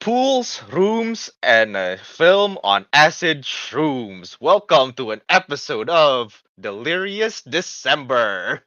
pools, rooms, and a film on acid shrooms. Welcome to an episode of Delirious December.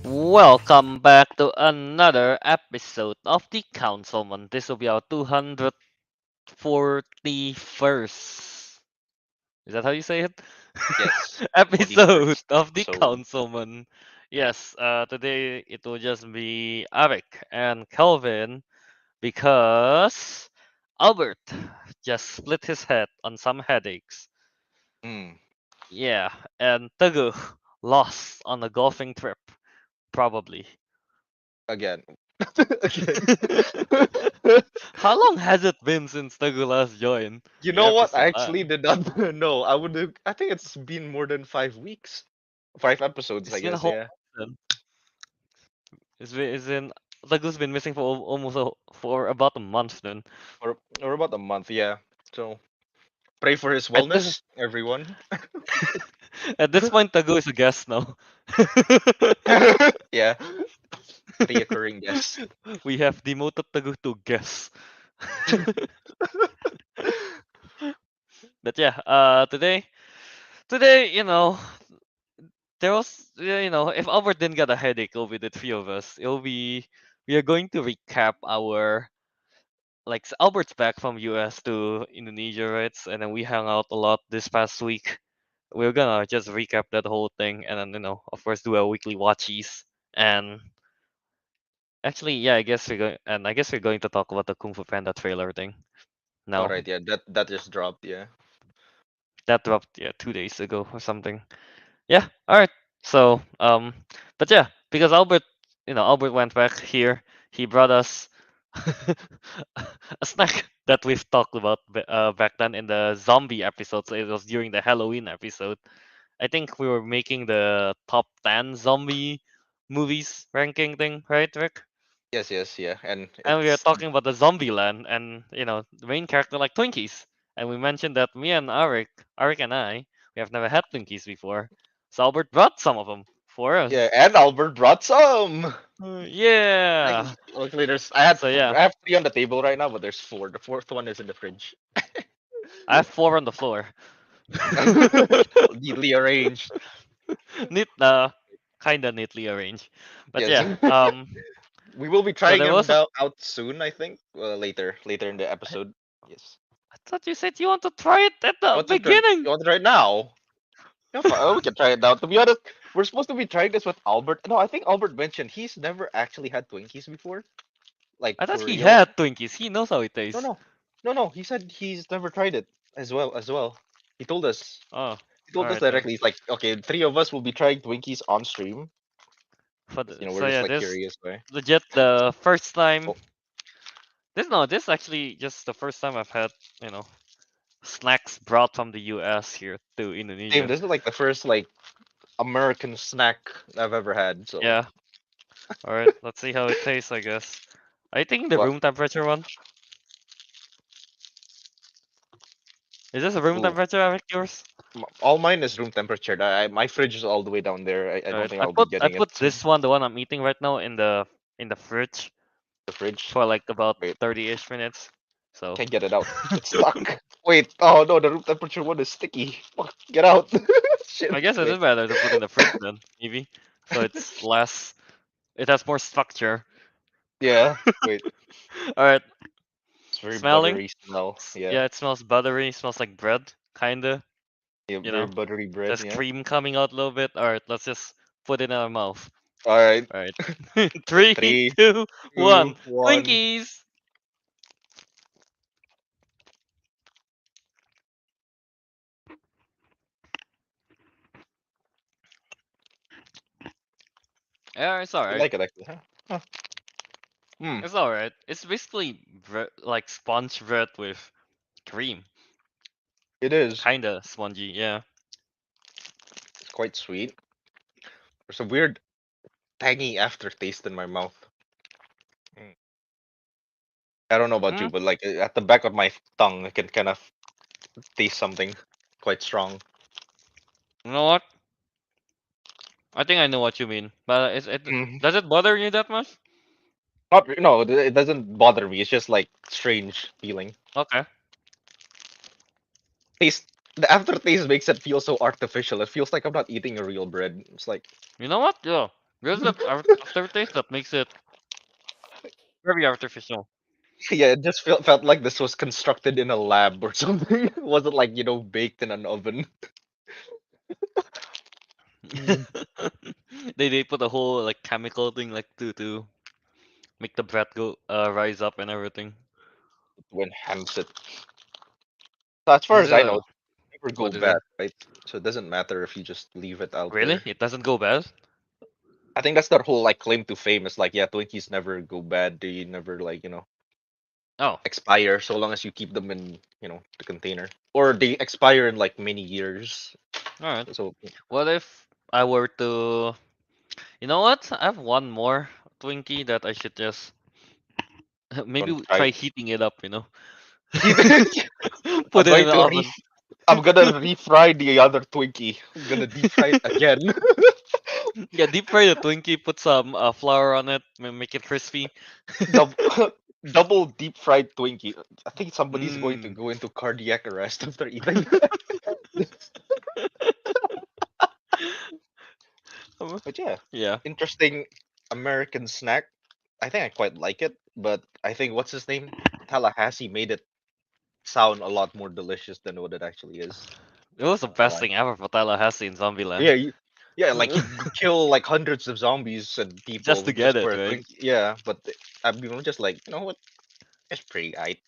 Welcome back to another episode of the Councilmen. This will be our 241st. Is that how you say it? Yes, Episode 41st of the episode. Councilmen. Yes, today it will just be Ariq and Kelvin because Albert just split his head on some headaches. Mm, Yeah, and Teguh lost on a golfing trip, probably. again. Again. How long has it been since Teguh last joined You the know what? I episode? actually did not know. I think it's been more than 5 weeks. 5 episodes, I It's been a guess. whole Yeah, month then. It's been Teguh's been missing for for about a month then. or about a month. Yeah. So pray for his At this wellness, everyone. at this point, Teguh is a guest now. Yeah, reoccurring guest. We have demoted Teguh to guest. But yeah, today, there was, if Albert didn't get a headache over the three of us, we are going to recap our Albert's back from US to Indonesia, right? And then we hung out a lot this past week. We're gonna just recap that whole thing, and then of course, do a weekly watchies. And actually, yeah, I guess we're going to talk about the Kung Fu Panda trailer thing. All Now right, yeah, that just dropped. Yeah. that dropped, yeah, 2 days ago or something. Yeah, all right. So but yeah, because Albert went back here. He brought us a snack that we've talked about back then in the zombie episode. So it was during the Halloween episode. I think we were making the top 10 zombie movies ranking thing, right, Rick? Yes, yes, yeah, and And we were it's talking about the zombie land and, the main character like Twinkies. And we mentioned that me and Ariq and I, we have never had Twinkies before. So Albert brought some of them for yeah, us. and Albert brought some. Yeah. Luckily, So yeah, I have three on the table right now, but there's four. The fourth one is in the fridge. I have four on the floor. Neatly arranged. Neat, kinda neatly arranged. But Yes, yeah, we will be so trying there them was a. out soon. I think later in the episode. Yes. I thought you said you want to try it at You the want to try? beginning. You want to try it now? Yeah, fine. We can try it now. To be honest, we're supposed to be trying this with Albert. No, I think Albert mentioned he's never actually had Twinkies before, like I thought for he real. had Twinkies. He knows how it No, tastes. no, no. He said he's never tried it as well. He told us. Oh, He told all us right then. directly. He's like, okay, three of us will be trying Twinkies on stream. We're So just yeah, like this curious, right? legit the first time. Oh, This actually just the first time I've had you know snacks brought from the U.S. here to same. Indonesia. This is like the first like American snack I've ever had. So, Yeah. All right. Let's see how it tastes. I guess. I think the well, room temperature one. Is this a room ooh, temperature, Eric, yours? all mine is room temperature. My fridge is all the way down there. I don't Alright. think I I'll be put I getting it put soon. this one, the one I'm eating right now, in the fridge The fridge. for like about Wait, 30-ish minutes. So can't get it out. It's stuck. Wait. Oh no, the room temperature one is sticky. Fuck, get out. Shit. I guess it Wait. is better to put in the fridge then, maybe. So it's less. It has more structure. Yeah. Wait. All right. It's very Smelling. buttery smell. Yeah. Yeah, it smells buttery. Smells like bread, kinda. Yeah. You Very know, buttery bread. there's Yeah. cream coming out a little bit. All right, let's just put it in our mouth. All right. All right. Three, Three, 2, 1. 2, 1. Twinkies. Yeah, it's all You right. like it actually, huh? Huh. Hmm. It's all right. It's basically like sponge bread with cream. It is. Kinda spongy, yeah. It's quite sweet. There's a weird tangy aftertaste in my mouth. Mm. I don't know about you, Mm, but like at the back of my tongue, I can kind of taste something quite strong. you know what? I think I know what you mean. But Mm. does it bother you that much? No, it doesn't bother me. It's just like strange feeling. Okay. Taste the aftertaste makes it feel so artificial. It feels like I'm not eating a real bread. It's like You know what? Yeah. There's that aftertaste that makes it very artificial. yeah, it just felt like this was constructed in a lab or something. It wasn't like baked in an oven. Mm. They put a whole like chemical thing like to make the bread go rise up and everything. To enhance it. So as far Is as it I know, a it never go what is bad, it? right? So it doesn't matter if you just leave it out Really? there. It doesn't go bad? I think that's their whole like claim to fame is like, yeah, Twinkies never go bad. They never like, Oh, expire so long as you keep them in, the container. Or they expire in like many years. all right. So What if I were to? You know what? I have one more Twinkie that I should just maybe don't try. try heating it up. I'm Put it in going the to oven. I'm gonna refry the other Twinkie. I'm gonna deep fry it again. Yeah, deep fry the Twinkie. Put some flour on it. Make it crispy. double, double deep fried Twinkie. I think somebody's going to Mm. go into cardiac arrest after eating. But yeah, Yeah. interesting American snack. I think I quite like it, but I think what's his name? Tallahassee made it sound a lot more delicious than what it actually is. It was the That's best why. thing ever for Tallahassee in Zombieland. Yeah, yeah, like he'd kill like hundreds of zombies and Just to people get just for it, a right? Twinkie. Yeah, but I'm just like, you know what? It's pretty aight.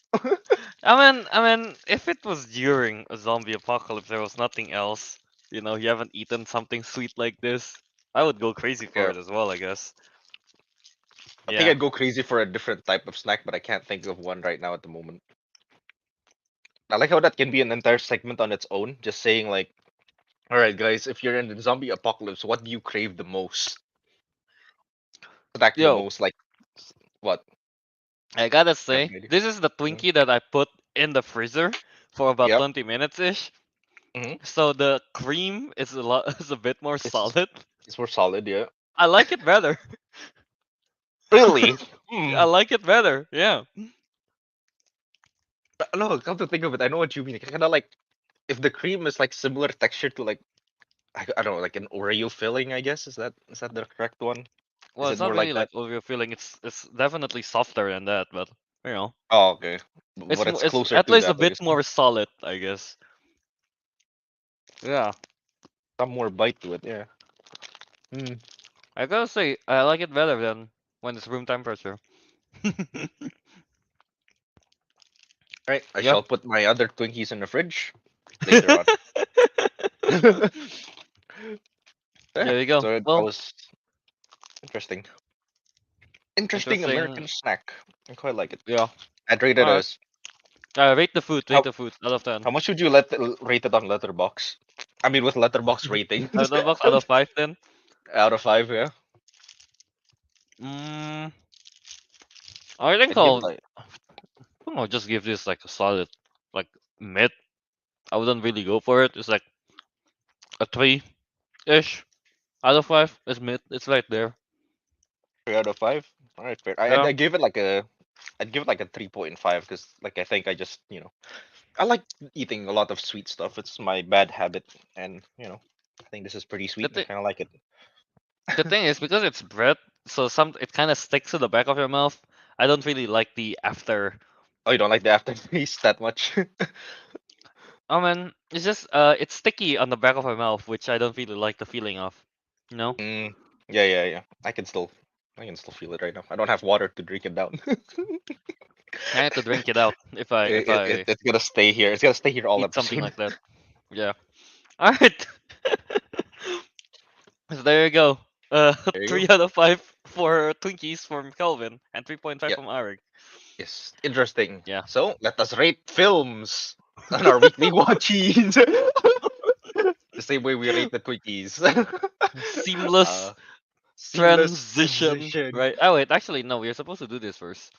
I mean, if it was during a zombie apocalypse, there was nothing else. You haven't eaten something sweet like this. I would go crazy for Yeah, it as well, I guess. I think Yeah. I'd go crazy for a different type of snack, but I can't think of one right now at the moment. I like how that can be an entire segment on its own, just saying like, all right, guys, if you're in the zombie apocalypse, what do you crave the most? Snack the Yo, most? Like what? I gotta Have say, an idea? this is the Mm. Twinkie that I put in the freezer for about Yep. 20 minutes ish. Hmm. So the cream is a lot is a bit more It's solid. it's more solid, yeah. I like it better. Really? Hmm. I like it better. Yeah. No, come to think of it, I know what you mean. Kind of like if the cream is like similar texture to like I don't know, like an Oreo filling, I guess. Is that the correct one? Well, Is it's it not more really like that? like Oreo feeling. It's definitely softer than that, but you know, Oh, okay. it's But it's it's closer at to least a that, I bit guess. more solid, I guess. Yeah. Some more bite to it, yeah. Mm. I gotta say, I like it better than when it's room temperature. Right, I Yeah. shall put my other Twinkies in the fridge later on. Yeah, There you go. so that Well, was interesting. Interesting interesting. American snack. I quite like it. Yeah. I'd rate it All right. as Rate the food. Rate how the food out of 10. how much would you rate it on Letterbox? I mean, with Letterbox ratings. Box out of 5 then. Out of five, yeah. Mm, I think I'd give it like I'll just give this like a solid like mid. I wouldn't really go for it. It's like a 3-ish out of 5. It's mid. It's right there. 3 out of 5. All right, fair. Yeah. I'd give it like I'd give it like a 3.5 because like I think I just I like eating a lot of sweet stuff. It's my bad habit, and I think this is pretty The sweet. I thing kind of like it. the thing is because it's bread, so it kind of sticks to the back of your mouth. I don't really like the after. Oh, you don't like the aftertaste that much? I mean, it's just it's sticky on the back of my mouth, which I don't really like the feeling of. You know, Mm, yeah, yeah, yeah. I can still feel it right now. I don't have water to drink it down. I have to drink it out if I It's gonna stay here. It's gonna stay here all eat something episode. like that. Yeah. All right. So there you go. There you Three go. out of 5 for Twinkies from Kelvin and 3.5 Yeah, from Ariq. Yes, interesting. Yeah. So let us rate films on our weekly watchies. The same way we rate the quickies. Seamless uh, seamless transition. transition. Right. Oh wait, actually no, we're supposed to do this first.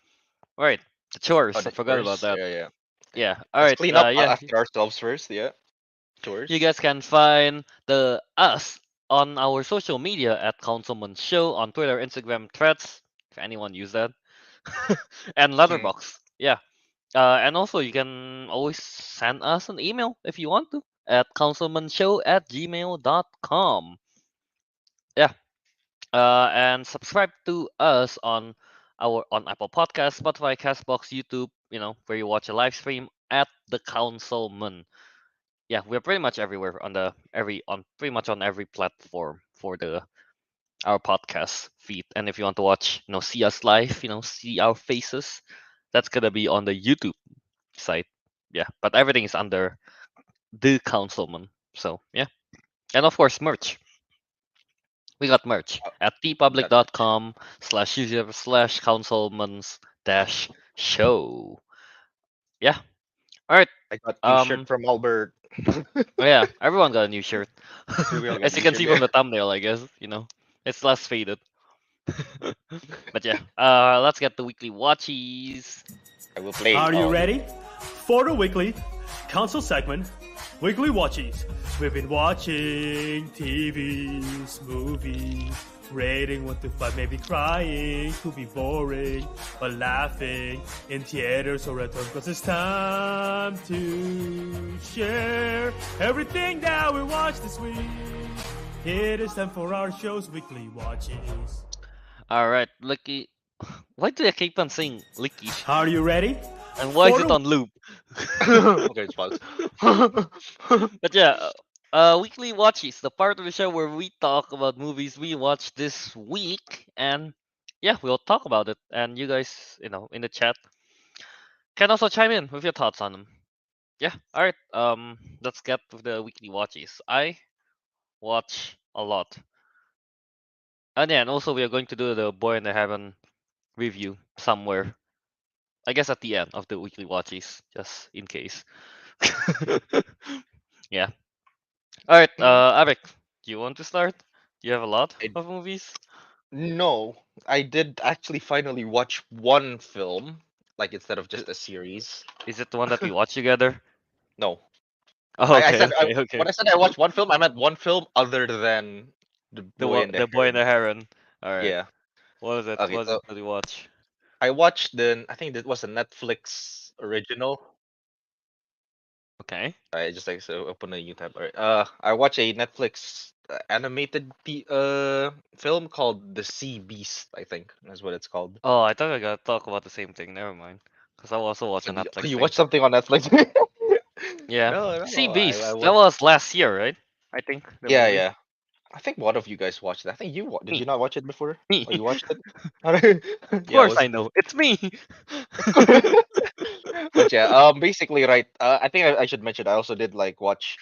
Right. The Oh, chores. I the forgot about chores. that. Yeah, yeah. Yeah. All Let's right. clean up Yeah. after ourselves first. Yeah, You chores. guys can find the us on our social media at Councilman Show on Twitter, Instagram, Threads, if anyone use that, and Hmm. Letterbox. Yeah. And also you can always send us an email if you want to at councilmanshow@gmail.com. Yeah. And subscribe to us on Apple Podcasts, Spotify, Castbox, YouTube, where you watch a live stream at the Councilman. Yeah, we're pretty much everywhere on pretty much on every platform for the our podcast feed. And if you want to watch, see us live, see our faces, that's gonna be on the YouTube site. Yeah, but everything is under the Councilman. So yeah, and of course merch. We got merch Uh, at got much. tpublic.com/user/councilmans dash show. Yeah. All right. I got new shirt Um. from Albert. Oh yeah, everyone got a new shirt. So we all got As you new can shirt. see Yeah, from the thumbnail, I guess, it's less faded. But yeah, let's get the weekly watchies. I will play. Are you ready? For the weekly council segment, Weekly Watchies. We've been watching TVs, movies, rating 1 to 5, maybe crying, could be boring, but laughing in theaters or at home, cause it's time to share everything that we watched this week. It is time for our show's Weekly Watchies. All right, Licky. Why do I keep on saying Licky? Are you ready? And why is For it the on loop? Okay, it's pause. But yeah, weekly watchies, the part of the show where we talk about movies we watched this week, and yeah, we'll talk about it. And you guys, in the chat, can also chime in with your thoughts on them. Yeah, all right. Let's get with the weekly watchies. I watch a lot, and yeah, and also we are going to do the Boy in the Heaven review somewhere. I guess at the end of the weekly watchies, just in case. Yeah. All right, Ariq, do you want to start? Do you have a lot I, of movies? no, I did actually finally watch one film, like instead of just a series. Is it the one that we watched together? No, Oh, I okay, said okay, okay. when I said I watched one film, I meant one film other than the Boy and the The Boy and Heron. the Heron. All right. Yeah. What is it? Okay, What is so it that we watch? I watched I think that was a Netflix original. Okay. I just like so open a new tab. Alright. I watched a Netflix animated film called The Sea Beast. I think that's what it's called. Oh, I thought we gotta talk about the same thing. Never mind. Cause I also watch a So Netflix you thing. watched something on Netflix? Yeah. No, Sea no. I Beast. That watched. was last year, right? I think the Yeah, movie. yeah. I think one of you guys watched it. I think did you Me. not watch it before? Me. Oh, you watched it? Of Yeah, it course was. I know. It's me. But yeah, basically, right. I think I should mention I also did like watch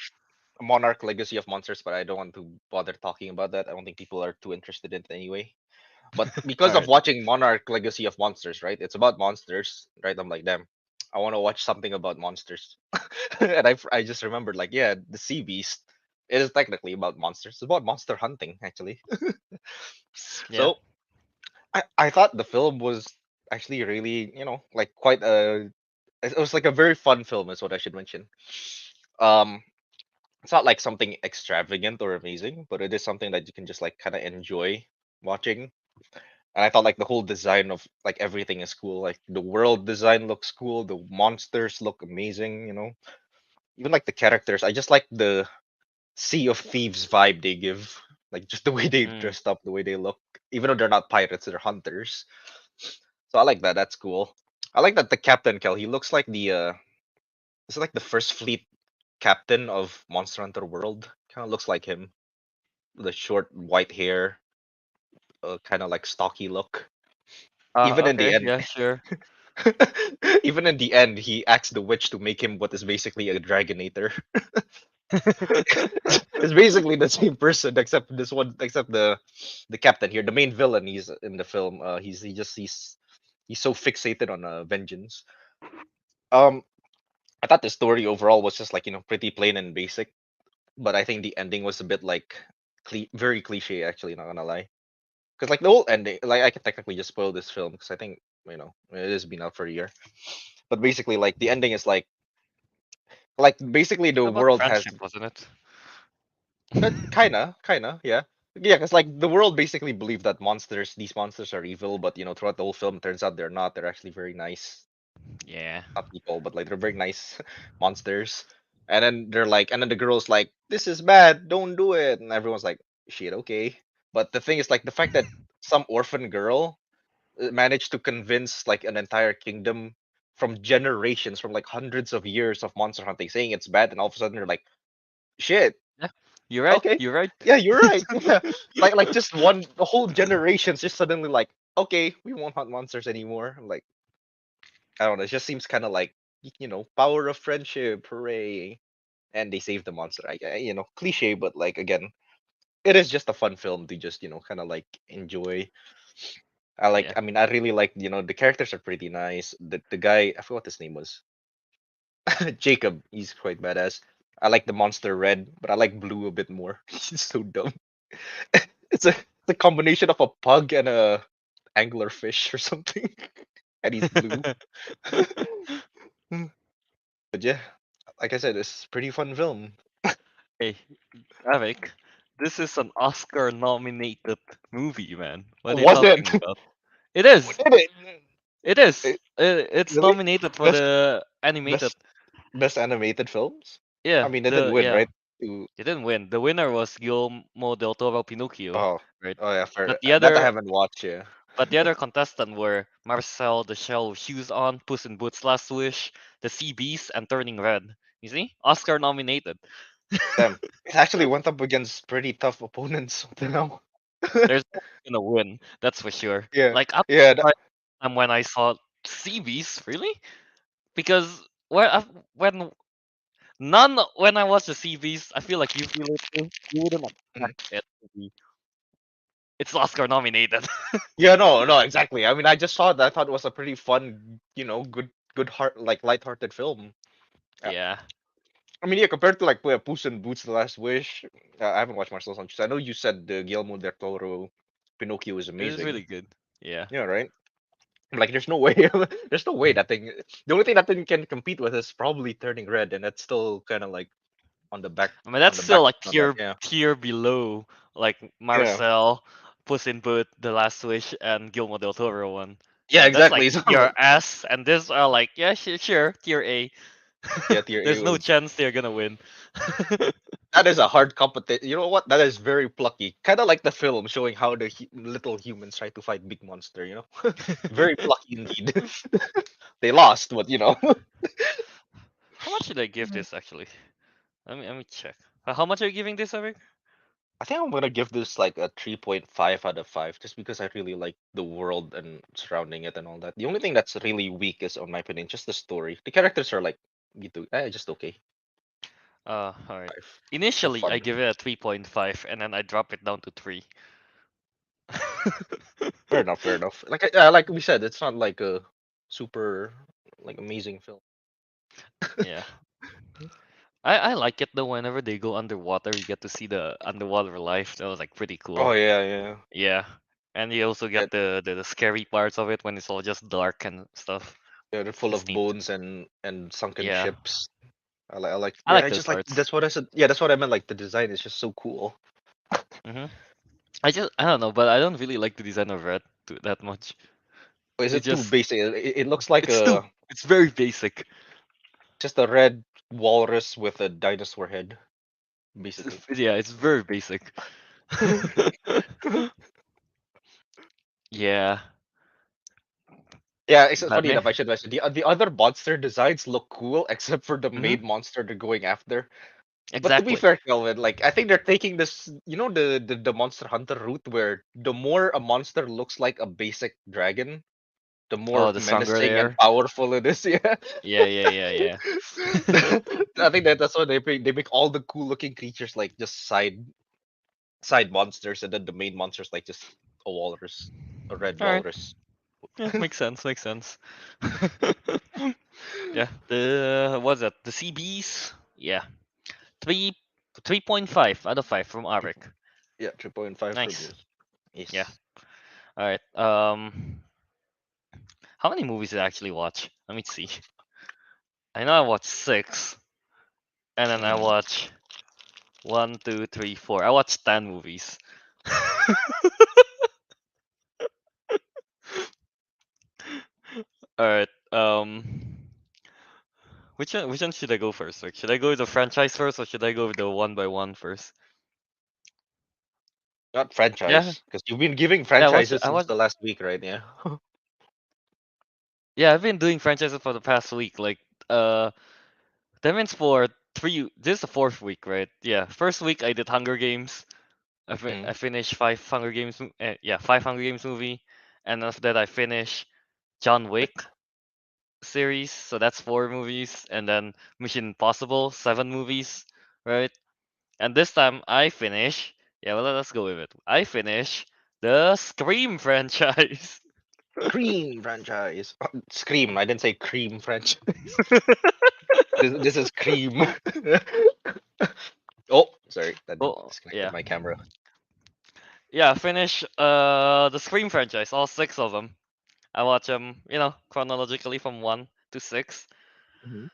Monarch Legacy of Monsters, but I don't want to bother talking about that. I don't think people are too interested in it anyway. But All because of right. watching Monarch Legacy of Monsters, right? It's about monsters, right? I'm like, damn, I want to watch something about monsters. And I just remembered, like, yeah, the Sea Beast. It is technically about monsters. It's about monster hunting, actually. Yeah. So I thought the film was actually really, like quite a. It was like a very fun film, is what I should mention. Um, it's not like something extravagant or amazing, but it is something that you can just like kind of enjoy watching. And I thought like the whole design of like everything is cool. Like the world design looks cool. The monsters look amazing. Even like the characters. I just like the Sea of Thieves vibe they give. Like just the way they Mm. dressed up, the way they look. Even though they're not pirates, they're hunters. So I like that. That's cool. I like that the Captain Kel. He looks like this is like the first fleet captain of Monster Hunter World. Kind of looks like him. The short white hair, kind of like stocky look. Even in the Okay. end, Yeah. Sure. even in the end, he acts the witch to make him what is basically a Dragonator. It's basically the same person, except except the captain here, the main villain. He's in the film. He just he's He's so fixated on vengeance. Um, I thought the story overall was just like pretty plain and basic, but I think the ending was a bit like very cliche. Actually, not gonna lie, because like the whole ending, like I can technically just spoil this film because I think it has been out for a year. But basically, like the ending is like basically the About world has friendship, wasn't it? kinda, yeah. Yeah, because like the world basically believed that these monsters are evil, but throughout the whole film, it turns out they're not. They're actually very nice, Yeah. not people, but like they're very nice monsters. And then and then the girl's like, "This is bad, don't do it," and everyone's like, "Shit, okay." But the thing is, like, the fact that some orphan girl managed to convince like an entire kingdom from generations, from like hundreds of years of monster hunting, saying it's bad, and all of a sudden they're like, "Shit, Yeah. You're right. okay, You're right. yeah, you're right." Yeah, like just the whole generation's just suddenly like, "Okay, we won't hunt monsters anymore." I'm like, I don't know, it just seems kind of like power of friendship, hooray, and they save the monster. Cliche, but like again, it is just a fun film to just kind of like enjoy. Yeah. I mean, I really like, the characters are pretty nice. The guy, I forgot what his name was. Jacob, he's quite badass. I like the monster red, but I like blue a bit more. He's so dumb. It's a combination of a pug and a anglerfish or something. And he's blue. But yeah, like I said, it's a pretty fun film. Hey, Ariq, this is an Oscar-nominated movie, man. What are you Was it? talking about? It is. Did it? It is. Eh, It's Really? nominated for Best the animated. best best animated films? I Yeah, mean, it didn't win, yeah. right? To It didn't win. The winner was Guillermo del Toro Pinocchio, oh right? oh yeah, fair. But the That I other haven't watched. Yeah. but the other contestant were Marcel the Shell with Shoes On, Puss in Boots Last Wish, The Sea Beast, and Turning Red. You see? Oscar nominated. Damn, it actually went up against pretty tough opponents until now. There's no one gonna win, that's for sure. Yeah, Like up yeah, until time when I saw Sea Beast, really? Because when when I watch the Sea Beast, I feel like you feel it too. You wouldn't mhm. expect it to be. It's Oscar nominated. Yeah. No, no, exactly. I mean, I just saw it. I thought it was a pretty fun, good heart, like lighthearted film. Uh, Yeah, I mean, yeah, compared to like Puss in Boots: The Last Wish, I haven't watched Marcel Sanchez. I know you said the Guillermo del Toro Pinocchio is it was amazing. really good. Yeah, Yeah, right. Like, there's no way, there's no way that thing. The only thing that thing can compete with is probably Turning Red, and that's still kind of like on the back, I mean that's on the still back like on that. Yeah, tier below like yeah, Marcel, Puss in Boot, The Last Wish, and Guillermo del Toro one. yeah, That's like exactly. So I'm tier like, S, and this are like yeah, sure, tier A. yeah, Tier A There's no was. chance they're gonna win. That is a hard competition. You know what? That is very plucky. Kind of like the film showing how the little humans try to fight big monster. Very plucky indeed. They lost, but How much should I give this actually? Let me check. How much are you giving this, Eric? I think I'm gonna give this like a 3.5 out of 5, just because I really like the world and surrounding it and all that. The only thing that's really weak is, on my opinion, just the story. The characters are like, just okay. Alright. Five. For Initially, I fun. give it a 3.5, and then I drop it down to 3. Fair enough, fair enough. Like we said, it's not like a super like amazing film. Yeah. I like it though. Whenever they go underwater, you get to see the underwater life. That was like pretty Oh cool. yeah, yeah. Yeah, and you also Yeah, get the scary parts of it when it's all just dark and stuff. yeah, they're full It's of neat. bones and sunken Yeah, ships. I like, I yeah, like I those just like, parts. that's what I said. Yeah, that's what I meant. Like, the design is just so cool. hmm I don't know, but I don't really like the design of Red that much. Is It it too just basic? It looks like it's very basic. just a red walrus with a dinosaur head, basically. Yeah, it's very basic. Yeah, Yeah, it's but funny me enough. I should mention the other monster designs look cool, except for the hmm main monster they're going after. But to be exactly. fair, Kelvin, like, I think they're taking this, the Monster Hunter route, where the more a monster looks like a basic dragon, the more Oh, the stronger they menacing and are. powerful it is. Yeah. Yeah, yeah, yeah, yeah. I think that's why they make all the cool looking creatures like just side monsters, and then the main monsters like just a walrus, a red All right. walrus. Yeah, makes sense. Makes sense. Yeah. The what's that? The CBs. Yeah. Three 3.5 out of 5 from Ariq. Yeah, 3.5 for Nice. me. Yeah. Yes. All right. How many movies did I actually watch? Let me see. I know I watched 6, and then I Mm. watch 1, 2, 3, 4. I watched 10 movies. All right. Which one should I go first? Like, should I go with the franchise first, or should I go with the one by one first? Not Yeah. franchise, because you've been giving Yeah. I watched. franchises I since watched. the last week, right? Yeah. Yeah, I've been doing franchises for the past week. Like, uh, that means for 3. This is the 4th week, right? Yeah. First week I did Hunger Games. I Mm. finished 5 Hunger Games. Yeah, 5 Hunger Games movie, and after that I finished John Wick Like, series. So that's 4 movies, and then Mission Impossible 7 movies, right? And this time I finish. Yeah, well, let's go with it. I finish the Scream franchise. Cream franchise. Scream. I didn't say cream franchise. This is cream. Oh, sorry, that Oh, disconnected yeah. my camera. Yeah, finish the Scream franchise, all 6 of them. I watch them, chronologically from 1 to 6. Mhm.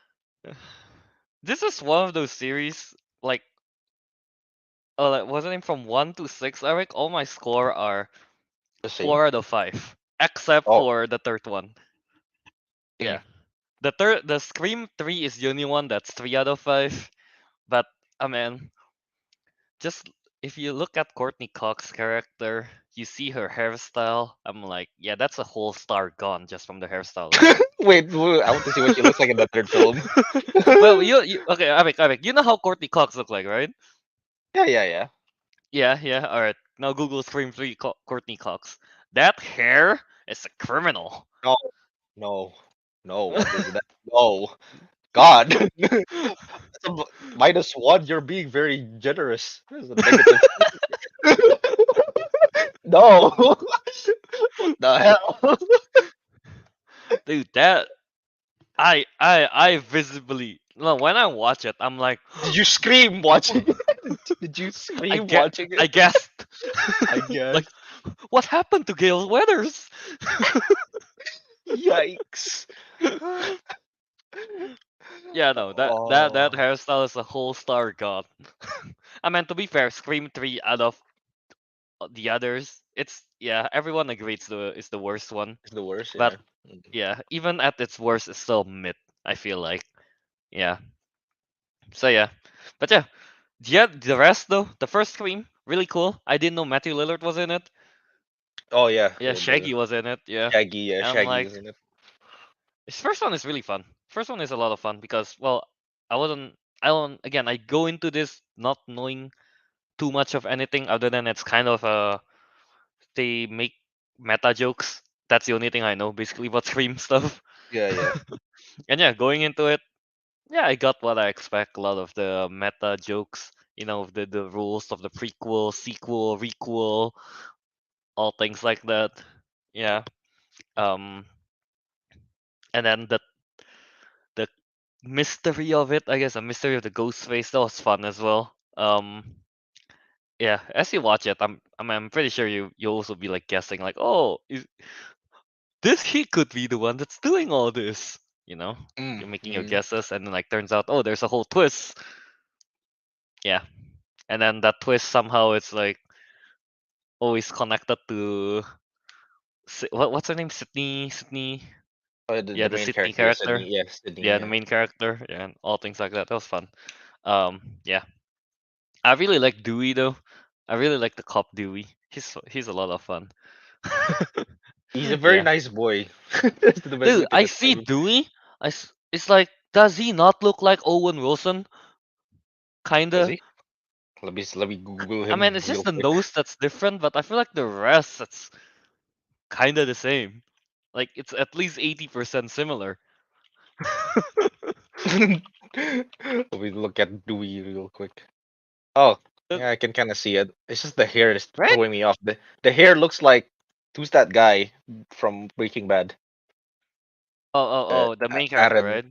This is one of those series, like, like, wasn't it from 1 to 6, Eric? All my score are The same. 4 out of 5, except Oh, for the third one. mm, Yeah, the Scream 3 is the only one that's 3 out of 5. But I mean, just if you look at Courtney Cox's character, you see her hairstyle. I'm like, yeah, that's a whole star gone just from the hairstyle alone. wait, I want to see what she looks like in the third film. Well, you okay, Abik, you know how Courtney Cox look like, right? Yeah, yeah, yeah. Yeah, yeah. All right. Now Google Scream 3 Courtney Cox. That hair is a criminal. No, no, no. What is that? No, God. That's a -1. You're being very generous. This is a negative. No. What the hell? Dude, that I visibly no, when I watch it, I'm like, Did you scream watching it? Did you I scream get watching I it? guessed. I Like, guess. what happened to Gail Weathers? Yikes. Yeah, no, that Oh, hairstyle is a whole star god. I mean, to be fair, Scream 3 out of the others, it's yeah, everyone agrees is the worst one. it's the worst, But yeah. Mm. yeah, even at its worst, it's still mid. I feel like, yeah. So yeah, but yeah, the rest though, the first Scream, really cool. I didn't know Matthew Lillard was in it. Oh yeah, Yeah, the Shaggy was in it. Yeah, Shaggy, yeah, and I'm Shaggy like, was in it. his first one is really fun. First one is a lot of fun because, well, I wasn't. I don't. Again, I go into this not knowing too much of anything other than it's kind of they make meta jokes. That's the only thing I know basically about Scream stuff. Yeah, yeah. And yeah, going into it, yeah, I got what I expect. A lot of the meta jokes, the rules of the prequel, sequel, requel, all things like that. Yeah. Um, and then the mystery of it, I guess, a mystery of the ghost face, that was fun as well. Yeah, as you watch it, I'm pretty sure you also be like guessing, like, oh, this he could be the one that's doing all this. Mm, You're making your mm. guesses, and then like turns out, oh, there's a whole twist. Yeah, and then that twist somehow it's like always connected to what's her name? Sydney. Yeah, The the main Sydney character, yeah, character. Sydney. Yeah, Sydney. Yeah, the Yeah, main character, yeah, and all things like that. That was fun. Yeah, I really like Dewey though. I really like the cop Dewey. He's a lot of fun. he's a very Yeah, nice boy. That's the best dude, way to I see describe him. Dewey. It's like, does he not look like Owen Wilson? Does Kinda. he? Let me Google I mean, him it's real just the quick. nose that's different, but I feel like the rest it's kinda the same. Like it's at least 80% similar. Let me look at Dewey real quick. Oh, Uh, yeah, I can kind of see it. It's just the hair is Right? throwing me off. The hair looks like Who's that guy from Breaking Bad? The main character, Aaron. right?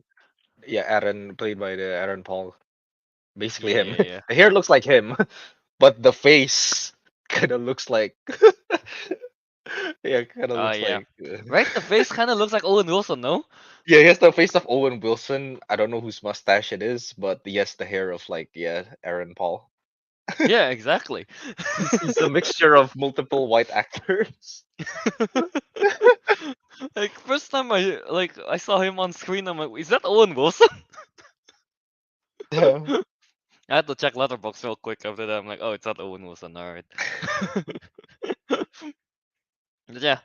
Yeah, Aaron, played by the Aaron Paul. Basically Yeah, him. yeah, yeah. The hair looks like him, but the face kind of looks like. Yeah, kind of looks Yeah. like. Right? The face kind of looks like Owen Wilson, no? Yeah, he has the face of Owen Wilson. I don't know whose mustache it is, but he has the hair of like, yeah, Aaron Paul. Yeah, exactly. He's a mixture of multiple white actors. Like first time I saw him on screen, I'm like, is that Owen Wilson? Yeah. I had to check Letterboxd real quick after that. I'm like, oh, it's not Owen Wilson. All right. But yeah,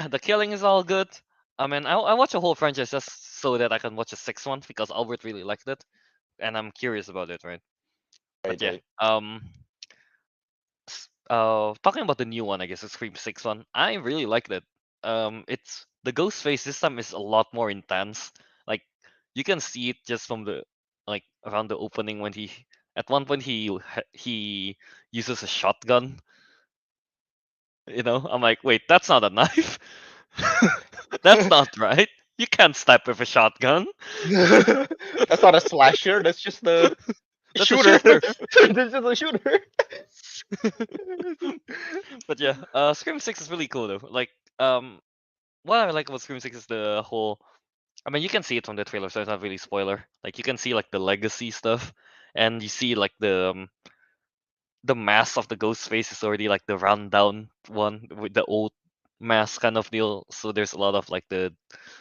the killing is all good. I mean, I watch a whole franchise just so that I can watch a sixth one because Albert really liked it, and I'm curious about it, right? Right, But yeah, right. talking about the new one, I guess the Scream Six one, I really liked it. It's the ghost face this time is a lot more intense. Like you can see it just from the like around the opening when he at one point he uses a shotgun. You know, I'm like, wait, that's not a knife. That's not right. You can't stab with a shotgun. That's not a slasher. That's just the That's a shooter. shooter. This is a shooter. But yeah, Scream Six is really cool though. Like, what I like about Scream Six is the whole. I mean, you can see it from the trailer, so it's not really spoiler. Like, you can see like the legacy stuff, and you see like the mask of the ghost face is already like the rundown one with the old mask kind of deal. So there's a lot of like the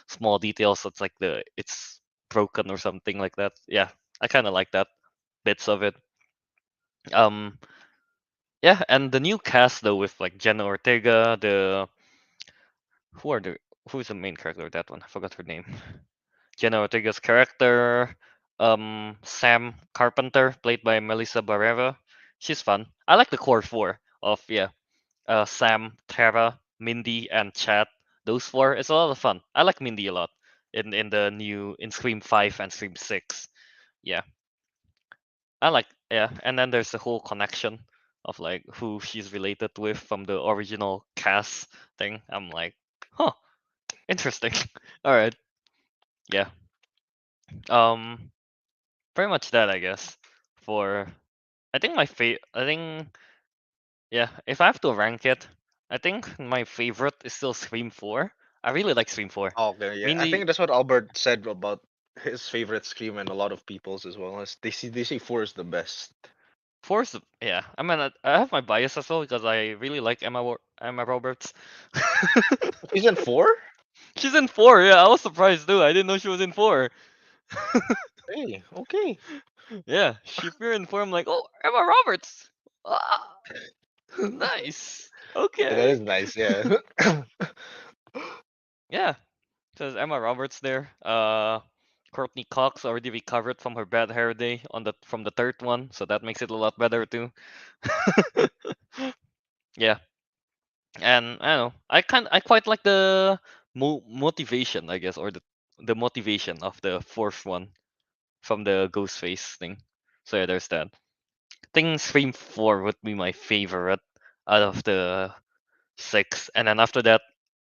small details. So it's like it's broken or something like that. Yeah, I kind of like that bits of it. Um, yeah, and the new cast though with like Jenna Ortega, who are the who's the main character of that one? I forgot her name. Jenna Ortega's character, Sam Carpenter, played by Melissa Barrera. She's fun. I like the core four of Sam, Tara, Mindy, and Chad. Those four, it's a lot of fun. I like Mindy a lot in the new in Scream 5 and Scream 6. Yeah, and then there's the whole connection of like who she's related with from the original cast thing. I'm like, huh, interesting. All right, yeah. Um, Pretty much that I guess. For I think I think yeah, if I have to rank it, I think my favorite is still Scream 4. I really like Scream 4. Okay, yeah. I Mainly think that's what Albert said about his favorite Scream and a lot of people's as well. They say four is the best. 4 is yeah. I mean I have my bias as well because I really like Emma Roberts. Season four? She's in 4, yeah. I was surprised too. I didn't know she was in 4. Hey, okay. Yeah, she appeared in 4. I'm like, oh, Emma Roberts. Ah, nice. Yeah, that Okay. is nice. Yeah. Yeah. Says Emma Roberts there. Courtney Cox already recovered from her bad hair day from the third one, so that makes it a lot better too. Yeah, and I don't know. I quite like the motivation, I guess, or the motivation of the fourth one from the Ghostface thing. So yeah, there's that. I think Scream 4 would be my favorite out of the six, and then after that,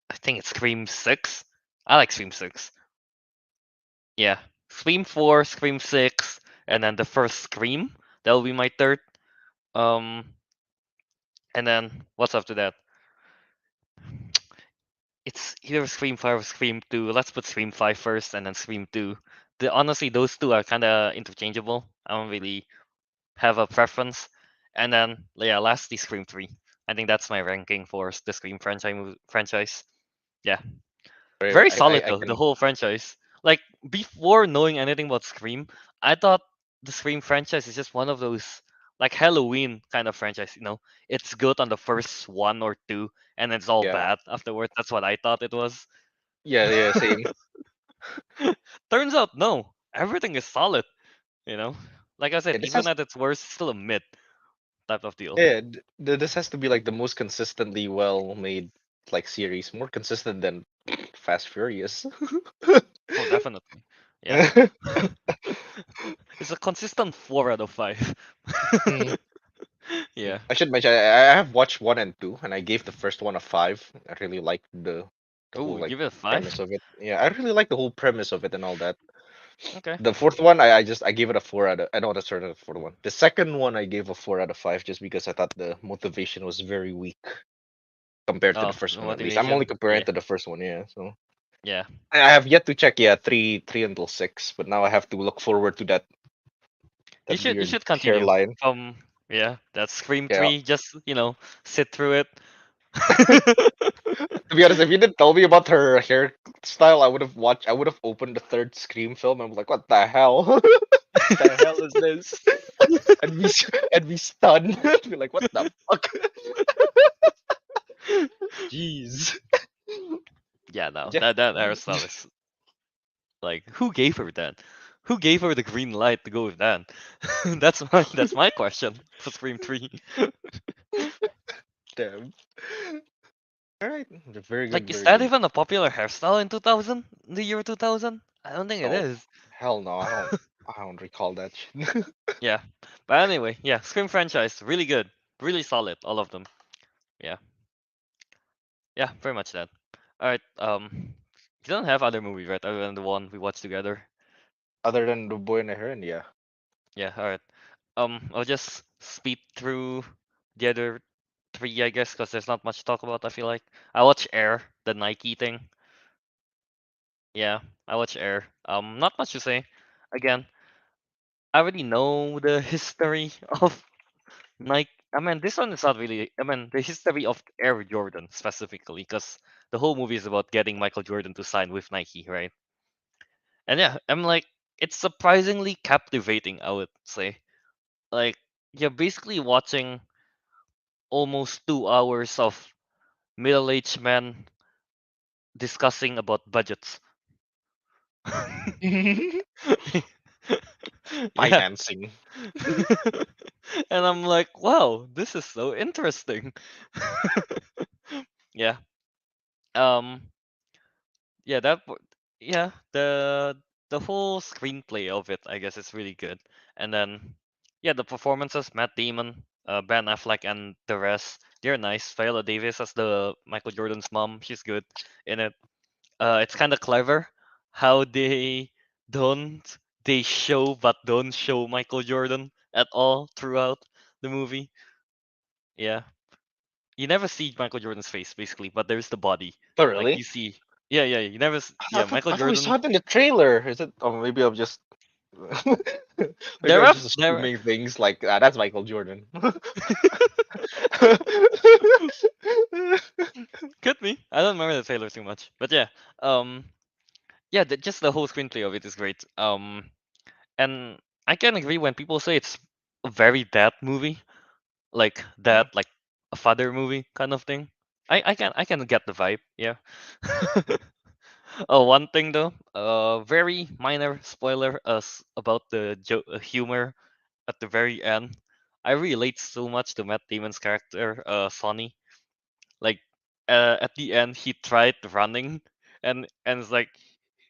I think it's Scream 6. I like Scream 6. Yeah. Scream 4, Scream 6, and then the first Scream. That'll be my third. Um, and then what's after that? It's either Scream 5 or Scream 2. Let's put Scream 5 first and then Scream 2. Honestly, those two are kind of interchangeable. I don't really have a preference. And then, yeah, lastly, Scream 3. I think that's my ranking for the Scream franchise. Yeah. Very solid I though, the can. whole franchise. Like before knowing anything about Scream, I thought the Scream franchise is just one of those like Halloween kind of franchise, you know. It's good on the first one or two and it's all Yeah. bad afterwards. That's what I thought it was. Yeah. Yeah. Same. Turns out no. Everything is solid, you know. Like I said, Yeah. This even has. at its worst, it's still a mid type of deal. Yeah. This has to be like the most consistently well made like series, more consistent than Fast Furious. Oh, definitely. Yeah. It's a consistent 4 out of 5. Mm. Yeah. I should mention I have watched one and two, and I gave the first one a 5. I really liked the Oh, whole we like give it a premise 5. of it. Yeah, I really like the whole premise of it and all that. Okay. The fourth one, I gave it a 4 out of. I know that's sort of the fourth one. The second one, I gave a 4 out of 5 just because I thought the motivation was very weak compared to the Oh, first the one. At least I'm only motivation. comparing Yeah. it to the first one. Yeah, so Yeah. I have yet to check. Yeah, three until 6, but now I have to look forward to that You weird should continue hairline. from yeah, that Scream Yeah. 3, just, sit through it. To be honest, if you didn't tell me about her hairstyle, I would have watched. I would have opened the third Scream film. I'm like, what the hell? What the hell is this? And be stunned. Be like, what the fuck? Jeez. Yeah, no. Yeah. That hairstyle is like, who gave her that? Who gave her the green light to go with that? That's my question for Scream 3. Damn. All right. Very good. Like, is Very that good. even a popular hairstyle in 2000? In the year 2000? I don't think it No. is. Hell no. I don't. I don't recall that shit. Yeah. But anyway, yeah, Scream franchise, really good. Really solid, all of them. Yeah. Yeah, very much that. Alright, you don't have other movies, right? Other than the one we watched together. Other than the boy and the heron, yeah. Yeah, alright. I'll just speed through the other three, I guess, because there's not much to talk about, I feel like. I watched Air, the Nike thing. Yeah, I watched Air. Not much to say. Again, I already know the history of Nike. I mean, this one is not really. I mean, the history of Air Jordan specifically, because the whole movie is about getting Michael Jordan to sign with Nike, right? And yeah, I'm like, it's surprisingly captivating, I would say. Like, you're basically watching almost 2 hours of middle-aged men discussing about budgets. Yeah. Financing. And I'm like, wow, this is so interesting. Yeah. Um. Yeah. Yeah. The whole screenplay of it, I guess, is really good. And then, yeah, the performances, Matt Damon, Ben Affleck, and the rest, they're nice. Viola Davis as the Michael Jordan's mom, she's good in it. It's kind of clever how don't they show but don't show Michael Jordan at all throughout the movie. Yeah, you never see Michael Jordan's face basically, but there's the body. Oh, Like really? you see, yeah, yeah, you never, I yeah, thought Michael I thought we saw Jordan. it in the trailer. Is it? Oh, maybe I'm just. Maybe There I'm are just there assuming things like that's Michael Jordan. could be. I don't remember the trailer too much, but yeah, um, yeah, just the whole screenplay of it is great. And I can agree when people say it's a very dad movie, like Mhm. that, like a father movie kind of thing. I can get the vibe. Yeah. One thing though, very minor spoiler, about the humor at the very end. I relate so much to Matt Damon's character, Sonny. Like, at the end, he tried running, and it's like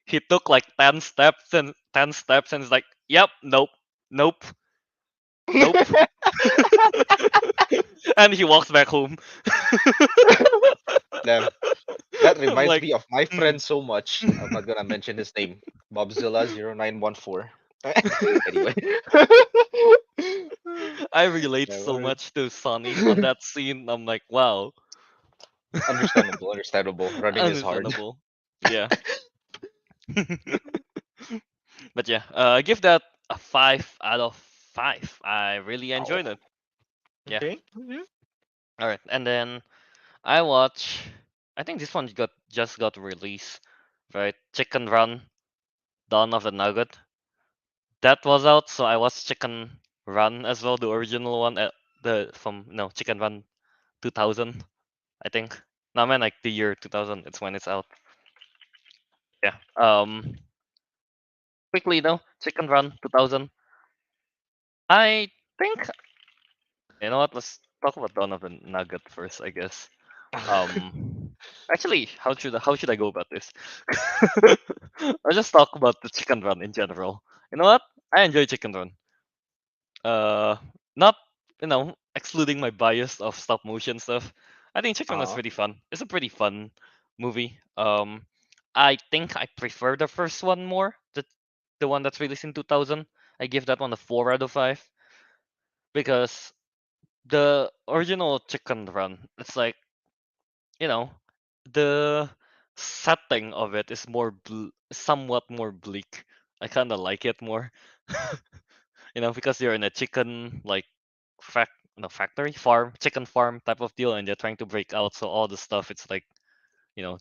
he took like 10 steps, and it's like, yep, nope, nope, nope, and he walks back home. Damn, that I'm reminds like, me of my hmm. friend so much. I'm not gonna mention his name. Bobzilla0914. Anyway. I relate Yeah, so alright. much to Sonny on that scene. I'm like, wow, Understandable, understandable. Running is hard. understandable. Yeah. But yeah, I give that a 5 out of 5. I really Wow. enjoyed it. Yeah. Okay. Mhm. All right, and then I watch. I think this one just got released, right? Chicken Run, Dawn of the Nugget. That was out, so I watched Chicken Run as well, the original one, the from no Chicken Run 2000, I think. No, I mean like the year 2000. It's when it's out. Yeah. Quickly though, Chicken Run 2000. I think you know what? Let's talk about Dawn of the Nugget first, I guess. Actually, how should I go about this? I'll just talk about the Chicken Run in general. You know what? I enjoy Chicken Run. Uh, not excluding my bias of stop motion stuff, I think Chicken Run is Uh-huh. pretty fun. It's a pretty fun movie. I think I prefer the first one more, the one that's released in 2000. I give that one a 4 out of 5 because the original Chicken Run, it's like, you know, the setting of it is somewhat more bleak. I kind of like it more. Because you're in a chicken like fac no factory farm, chicken farm type of deal, and you're trying to break out. So all the stuff, it's like, you know,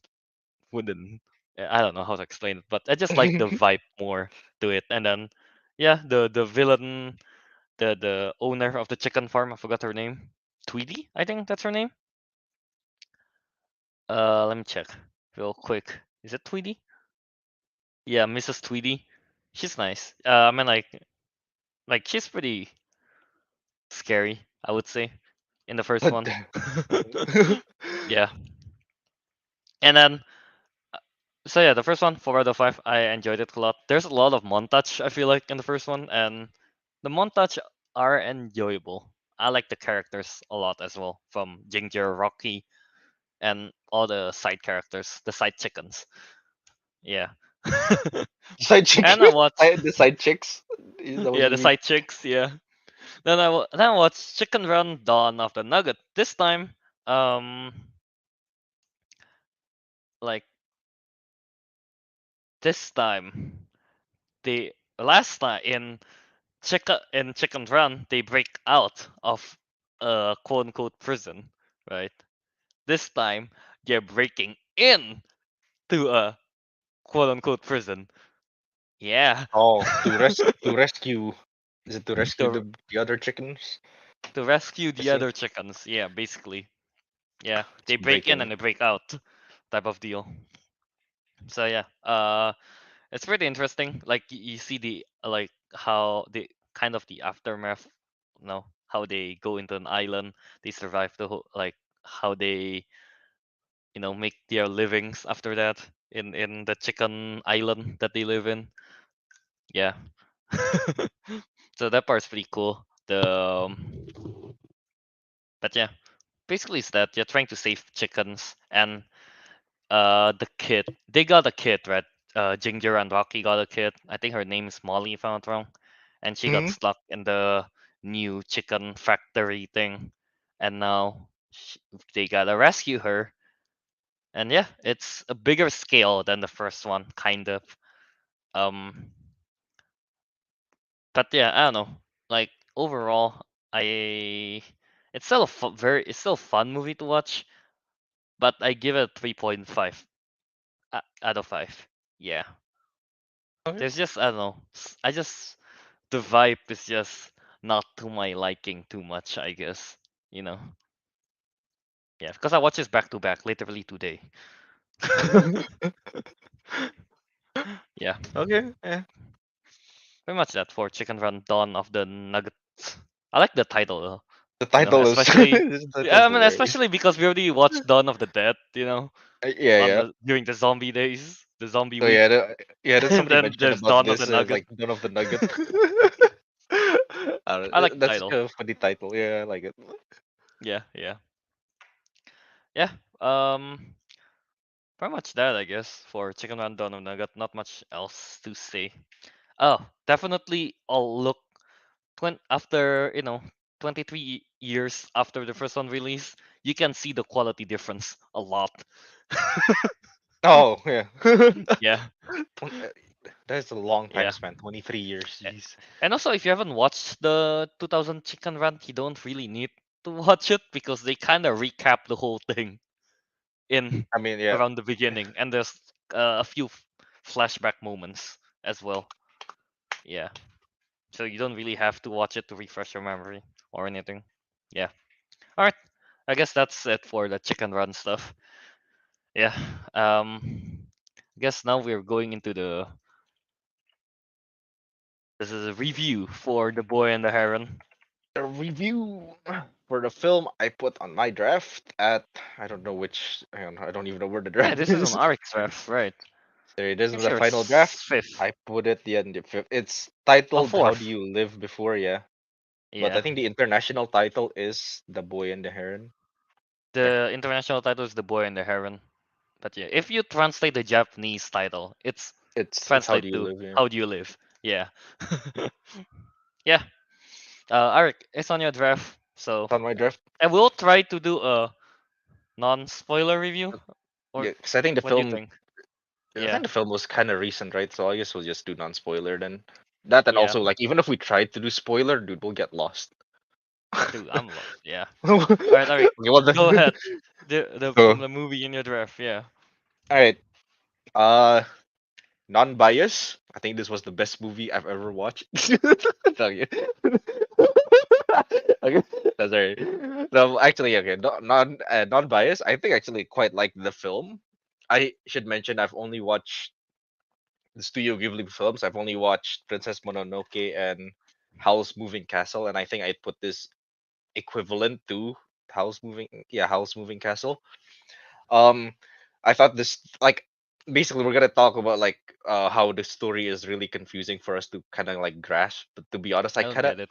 wooden. I don't know how to explain it, but I just like the vibe more to it. And then, yeah, the villain, the owner of the chicken farm, I forgot her name. Tweety, I think that's her name. Let me check real quick. Is it Tweety? Yeah, Mrs. Tweety. She's nice. I mean, like she's pretty scary, I would say, in the first But one. Yeah, and then so yeah, the first one, 4 out of 5. I enjoyed it a lot. There's a lot of montage, I feel like, in the first one, and the montage are enjoyable. I like the characters a lot as well, from Ginger, Rocky, and all the side characters, the side chickens. Yeah. side chick, And I watched, the side chicks. Is that what yeah, you the mean? side chicks. Yeah. Then I watched Chicken Run Dawn of the Nugget. This time, um, like this time, the last time in Chicken Run, they break out of a quote unquote prison, right? This time, they're breaking in to a quote unquote prison. Yeah. Oh, to rescue. Is it to rescue to the other chickens? to rescue I the think other chickens. Yeah, basically. Yeah, it's they break in breaking. and they break out, type of deal. So yeah, it's pretty interesting. Like you see the like how the kind of the aftermath, how they go into an island, they survive the whole, like how they make their livings after that in the chicken island that they live in. Yeah. So that part's pretty cool. But yeah, basically it's that you're trying to save chickens, and the kid, they got a kid, right? Ginger and Rocky got a kid. I think her name is Molly, if I'm not wrong. And she got Hmm. stuck in the new chicken factory thing, and now they gotta rescue her. And yeah, it's a bigger scale than the first one, kind of. Um, but yeah, I don't know. Like overall, I it's still it's still a fun movie to watch, but I give it 3.5 out of 5. Yeah. Okay. There's just, I don't know. I just the vibe is just not to my liking too much, I guess. You know. Yeah, because I watch this back to back literally today. Yeah, Okay. Yeah. pretty much that for Chicken Run Dawn of the Nuggets. I like the title though. The title is Especially, the yeah, title's I mean, hilarious. especially because we already watched Dawn of the Dead, Yeah, yeah. during the zombie days, the zombie So week, yeah, yeah, that's and something then mentioned there's about Dawn of the this Nugget. like Dawn of the Nugget. I like the That's title. a funny title. Yeah, I like it. Yeah, yeah, yeah. Um, Pretty much that, I guess, for Chicken Run Dawn of the Nugget. Not much else to say. Oh, definitely I'll look after 23 years after the first one release, you can see the quality difference a lot. Oh yeah. Yeah, That's a long time yeah. span. 23 years. A- Jeez. And also, if you haven't watched the 2000 Chicken Run, you don't really need to watch it because they kind of recap the whole thing in I mean, yeah. around the beginning, and there's a few flashback moments as well. Yeah, so you don't really have to watch it to refresh your memory or anything. Yeah. All right. I guess that's it for the Chicken Run stuff. Yeah. I guess now we're going into this is a review for The Boy and the Heron. A review for the film I put on my draft at I don't know which. I don't even know where the Yeah, draft this is an is. Arix draft, right? There it is, Pretty the sure final draft. it's fifth. I put it the end of fifth. It's Oh, titled "How Do fourth. You Live Before?" Yeah. but I Yeah. think the international title is The Boy and the Heron. Yeah, The international title is The Boy and the Heron. But yeah, if you translate the Japanese title, it's it's How Do translate You to Live? Yeah, How Do You Live? Yeah. Yeah. Ariq, it's on your draft. So it's on my draft. I will try to do a non-spoiler review. Or Yeah, because I think the what do you film, think? I Yeah. think the film was kind of recent, right? So I guess we'll just do non-spoiler then. That and Yeah. also like even if we tried to do spoiler, dude, we'll get lost. Dude, I'm lost. Yeah. Okay, All right, Ariq, well go then. ahead. The So, the movie in your draft. Yeah. all right. Uh, non-bias. I think this was the best movie I've ever watched. Okay. Okay, that's right. No, actually, okay, non-bias. I think actually quite like the film. I should mention I've only watched the Studio Ghibli films. I've only watched Princess Mononoke and Howl's Moving Castle, and I think I'd put this equivalent to Howl's Moving Castle. Um, I thought this like basically we're gonna talk about like how the story is really confusing for us to kind of like grasp. But to be honest, I don't get it.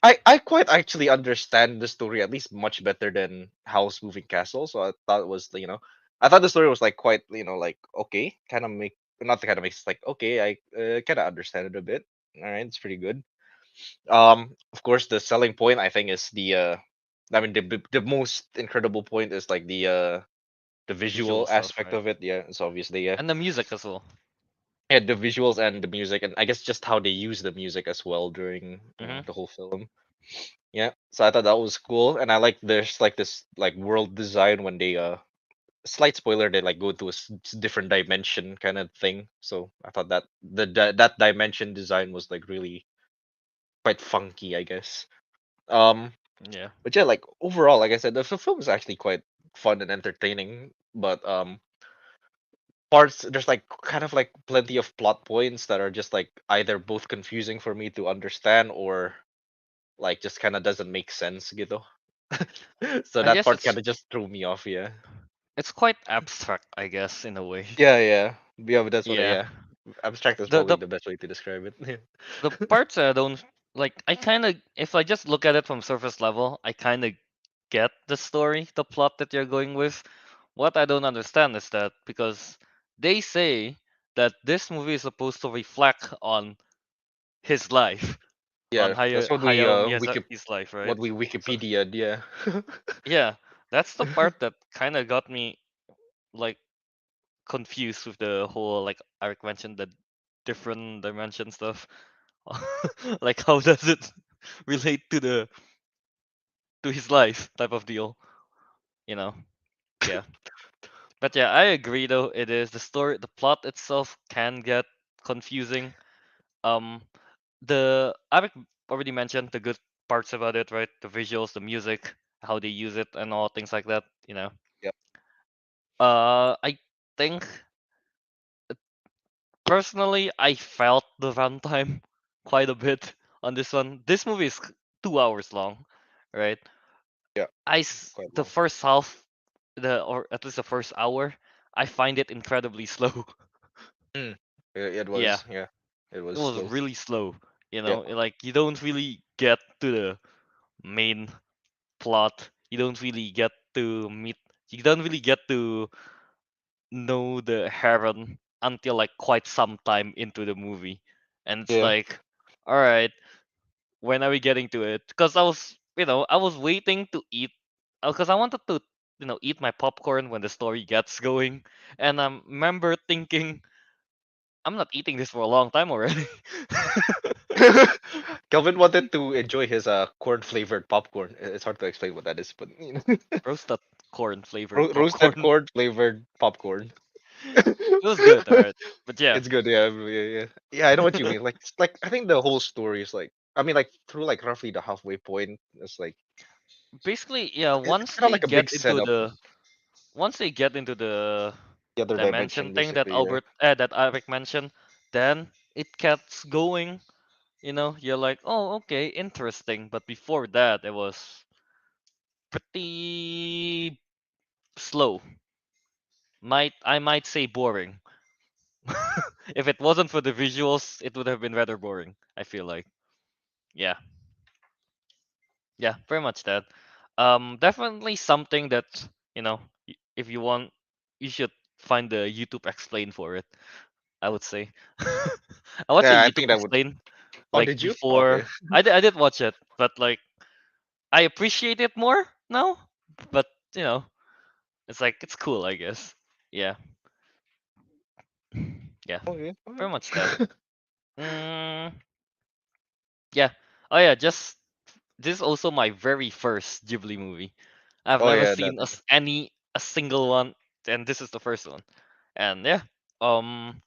I quite actually understand the story at least much better than House Moving Castle. So I thought it was I thought the story was like quite like okay, kind of make not the kind of makes like okay, I kind of understand it a bit. All right, it's pretty good. Of course, the selling point I think is I mean the most incredible point is like the Visual visual stuff, aspect right? of it. Yeah, it's obviously yeah. And the music as well. Yeah, the visuals and the music, and I guess just how they use the music as well during Mm-hmm. the whole film. Yeah, so I thought that was cool, and I like there's like this like world design when they slight spoiler they like go to a different dimension kind of thing. So I thought that that dimension design was like really quite funky, I guess. Um, Yeah. but yeah, like overall, like I said, the film is actually quite fun and entertaining, but parts there's like kind of like plenty of plot points that are just like either both confusing for me to understand or like just kind of doesn't make sense gitu. So I that guess part kind of just threw me off, yeah. it's quite abstract, I guess, in a way. Yeah, but that's what Yeah. yeah, abstract is The probably the the best way to describe it. the parts that I don't like, I kind of, if I just look at it from surface level, I kind of get the story, the plot that you're going with. What I don't understand is that because they say that this movie is supposed to reflect on his life, on Yeah, that's what we Hayao Miyazaki's life, right? what we So Wikipedia, yeah. yeah, that's the part that kind of got me like confused with the whole like Eric mentioned the different dimension stuff. Like how does it relate to his life type of deal, you know? Yeah. But yeah, I agree though. It is the story, the plot itself can get confusing. Um, the Eric already mentioned the good parts about it, right? The visuals, the music, how they use it, and all things like that. You know. Yep. I think personally, I felt the runtime quite a bit on this one. This movie is 2 hours long, right? Yeah, quite The long. first half, the or at least the first hour, I find it incredibly slow. Mm. It Yeah, was, yeah. It it was was slow. really slow. Yeah. Like you don't really get to the main plot. You don't really get to meet. You don't really get to know the heron until like quite some time into the movie, and it's Yeah. like, all right, when are we getting to it? Because I was waiting to eat, because I wanted to, eat my popcorn when the story gets going, and I remember thinking, I'm not eating this for a long time already. Kelvin wanted to enjoy his corn flavored popcorn. It's hard to explain what that is, but Roasted corn flavored roasted popcorn. corn flavored popcorn. It was good, alright. But yeah, It's good, yeah, yeah. Yeah, I know what you mean. Like, like I think the whole story is like, I mean, like through like roughly the halfway point, it's like basically, yeah. it's kind of like a big setup. Once they get into the The other dimension dimension, thing that basically. Yeah. that Eric mentioned, then it gets going. You're like, oh, okay, interesting. But before that, it was pretty slow. I might say boring. If it wasn't for the visuals, it would have been rather boring. I feel like, yeah. Yeah, very much that. Definitely something that, you know, if you want, you should find the YouTube explain for it. I would say. I watched a Yeah, I YouTube think that would. explain Oh, like did you? Okay. before. I did watch it, but like I appreciate it more now. But you know, it's like it's cool, I guess. Yeah, yeah, Okay. very much that. Mm, yeah. Oh yeah, just this is also my very first Ghibli movie. I've Oh never yeah, that. seen a single one, and this is the first one. And yeah, um,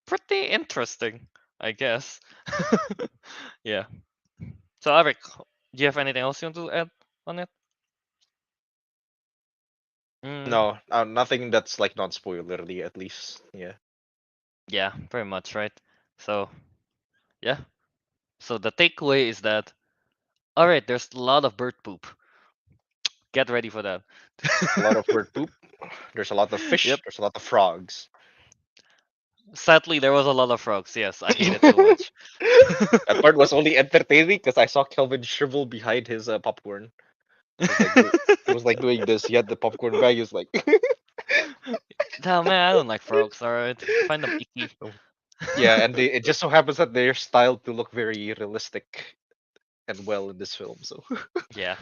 pretty interesting, I guess. Yeah. So Eric, do you have anything else you want to add on it? Mm, No, nothing that's like not spoilerly at least. Yeah. yeah, very much, right? So yeah. So the takeaway is that all right, there's a lot of bird poop. Get ready for that. A lot of bird poop. There's a lot of Yep. fish. There's a lot of frogs. Sadly, there was a lot of frogs. Yes, I hate it so much. That part was only entertaining because I saw Kelvin shrivel behind his popcorn. He was like he was like doing this. He had the popcorn bag. He was like, Nah, man, I don't like frogs. All right, I find them icky. Oh. Yeah, and it just so happens that they're styled to look very realistic and well in this film. So Yeah,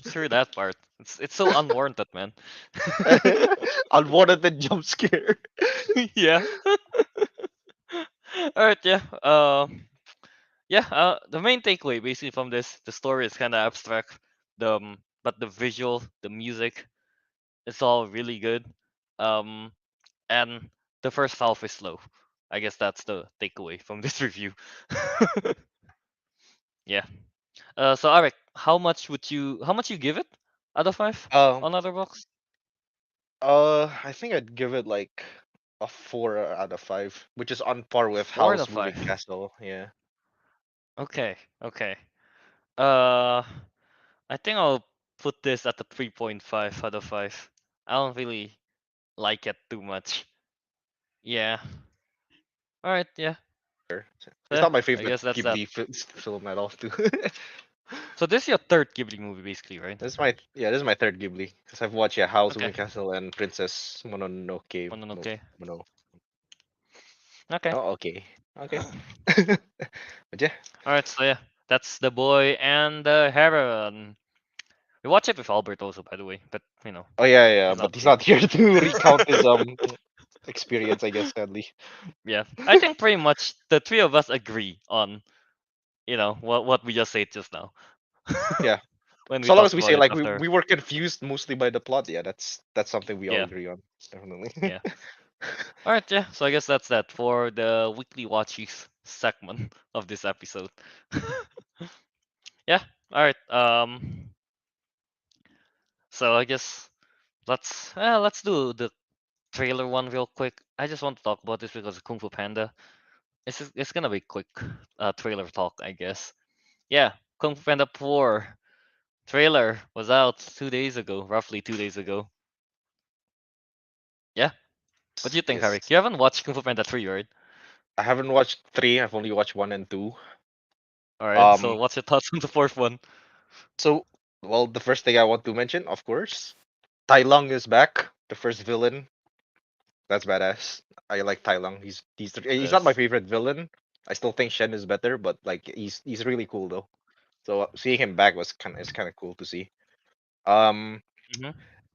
through that part, it's so unwarranted, man. unwanted jump scare. Yeah. All right. Yeah. Yeah. The main takeaway basically from this, the story is kind of abstract. But the visual, the music, it's all really good. Um, and the first half is slow. I guess that's the takeaway from this review. Yeah. So Arik, how much you give it out of 5 Um, on Otherbox? I think I'd give it like a 4 out of 5, which is on par with Four out Howl's of Moving 5. Castle. Yeah. Okay. Okay. Uh, I think I'll put this at the 3.5 out of 5. I don't really like it too much. Yeah. All right. Yeah. Sure. So It's yeah. not my I favorite guess that's that. Ghibli film at all, too. So this is your third Ghibli movie, basically, right? This is my third Ghibli because I've watched Howl's Okay. Moving Castle and Princess Mononoke. No, Mononoke. Mono. Okay. Oh, okay, okay. But yeah, All right. So yeah, that's the boy and the heron. We watch it with Albert also, by the way, but oh yeah, yeah. he's not But he's here. not here to recount his experience, I guess, sadly. Yeah. I think pretty much the three of us agree on what we just said just now Yeah. when we So long talked as we about say it like after. we were confused mostly by the plot, yeah, that's something we all Yeah. agree on, definitely. Yeah. All right. Yeah. So I guess that's that for the weekly watchies segment of this episode. Yeah. All right. So I guess let's do the trailer one real quick. I just want to talk about this because of Kung Fu Panda. It's gonna be quick trailer talk, I guess. Yeah, Kung Fu Panda 4 trailer was out 2 days ago, roughly 2 days ago. Yeah, what do you think, Harry? Yes. You haven't watched Kung Fu Panda 3, right? I haven't watched three. I've only watched one and two. All right. So Um. what's your thoughts on the fourth one? So, well, the first thing I want to mention, of course, Tai Lung is back. The first villain. That's badass. I like Tai Lung. He's not my Yes. favorite villain. I still think Shen is better, but like he's really cool though. So seeing him back was kind of cool to see. Um, Mm-hmm.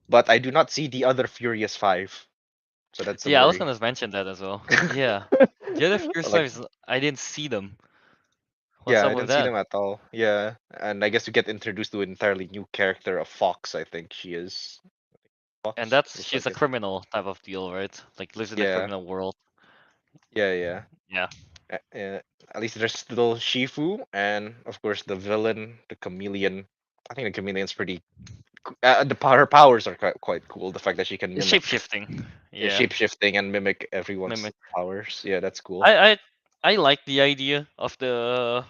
but I do not see the other Furious Five, so that's a Yeah, I was worry. gonna mention that as well. Yeah, the other Furious Like, 5 I didn't see them. What's yeah, up I with didn't see that? them at all. Yeah, and I guess we get introduced to an entirely new character of Fox. I think she is And Fox. that's Looks she's like a it. criminal type of deal, right? Like lives in a Yeah, criminal world. yeah, yeah. Yeah. At least there's still Shifu, and of course the villain, the chameleon. I think the chameleon's pretty. Her powers are quite cool. The fact that she can It's mimic, shape shifting. yeah, Yeah. shape shifting and mimic everyone's Mimic. powers. Yeah, that's cool. I I like the idea of the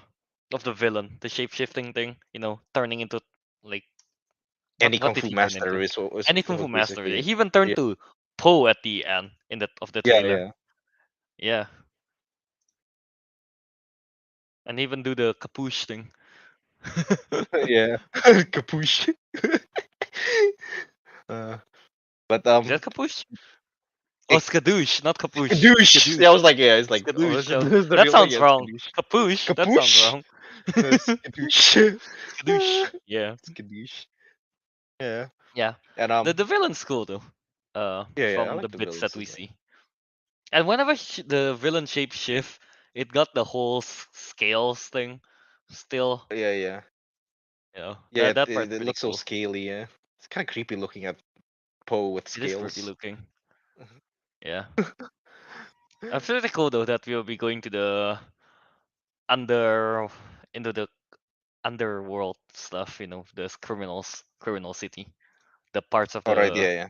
villain, the shape shifting thing, turning into like Any what kung did fu he turn master into? Any kung fu was master. basically. He even turned Yeah, to Po at the end of the yeah, trailer. yeah. Yeah. And even do the capuche thing. Yeah. Capuche. uh, but Is that capuche? Oh, it, skadoosh, not capuche. Skadoosh. Yeah, I Skadoosh. was like, yeah, it's like, oh, Skadoosh. Oh, who's the that real one? sounds Yeah, wrong. Skadoosh. Capuche. That sounds Capuche. wrong. No, Skadoosh. Skadoosh. Yeah. Skadoosh. Yeah. Yeah. And The villain's cool though. yeah, I From the like the bits that villains we as well. see. And whenever the villain shape shift, it got the whole scales thing. Still, Yeah, yeah. Yeah, that part's it pretty looks so cool. scaly, yeah. It's kind of creepy looking at Poe with It is pretty scales. looking. Yeah. Pretty cool though that we'll be going to the under into the underworld stuff. The criminal city, the parts of All right, the yeah, yeah.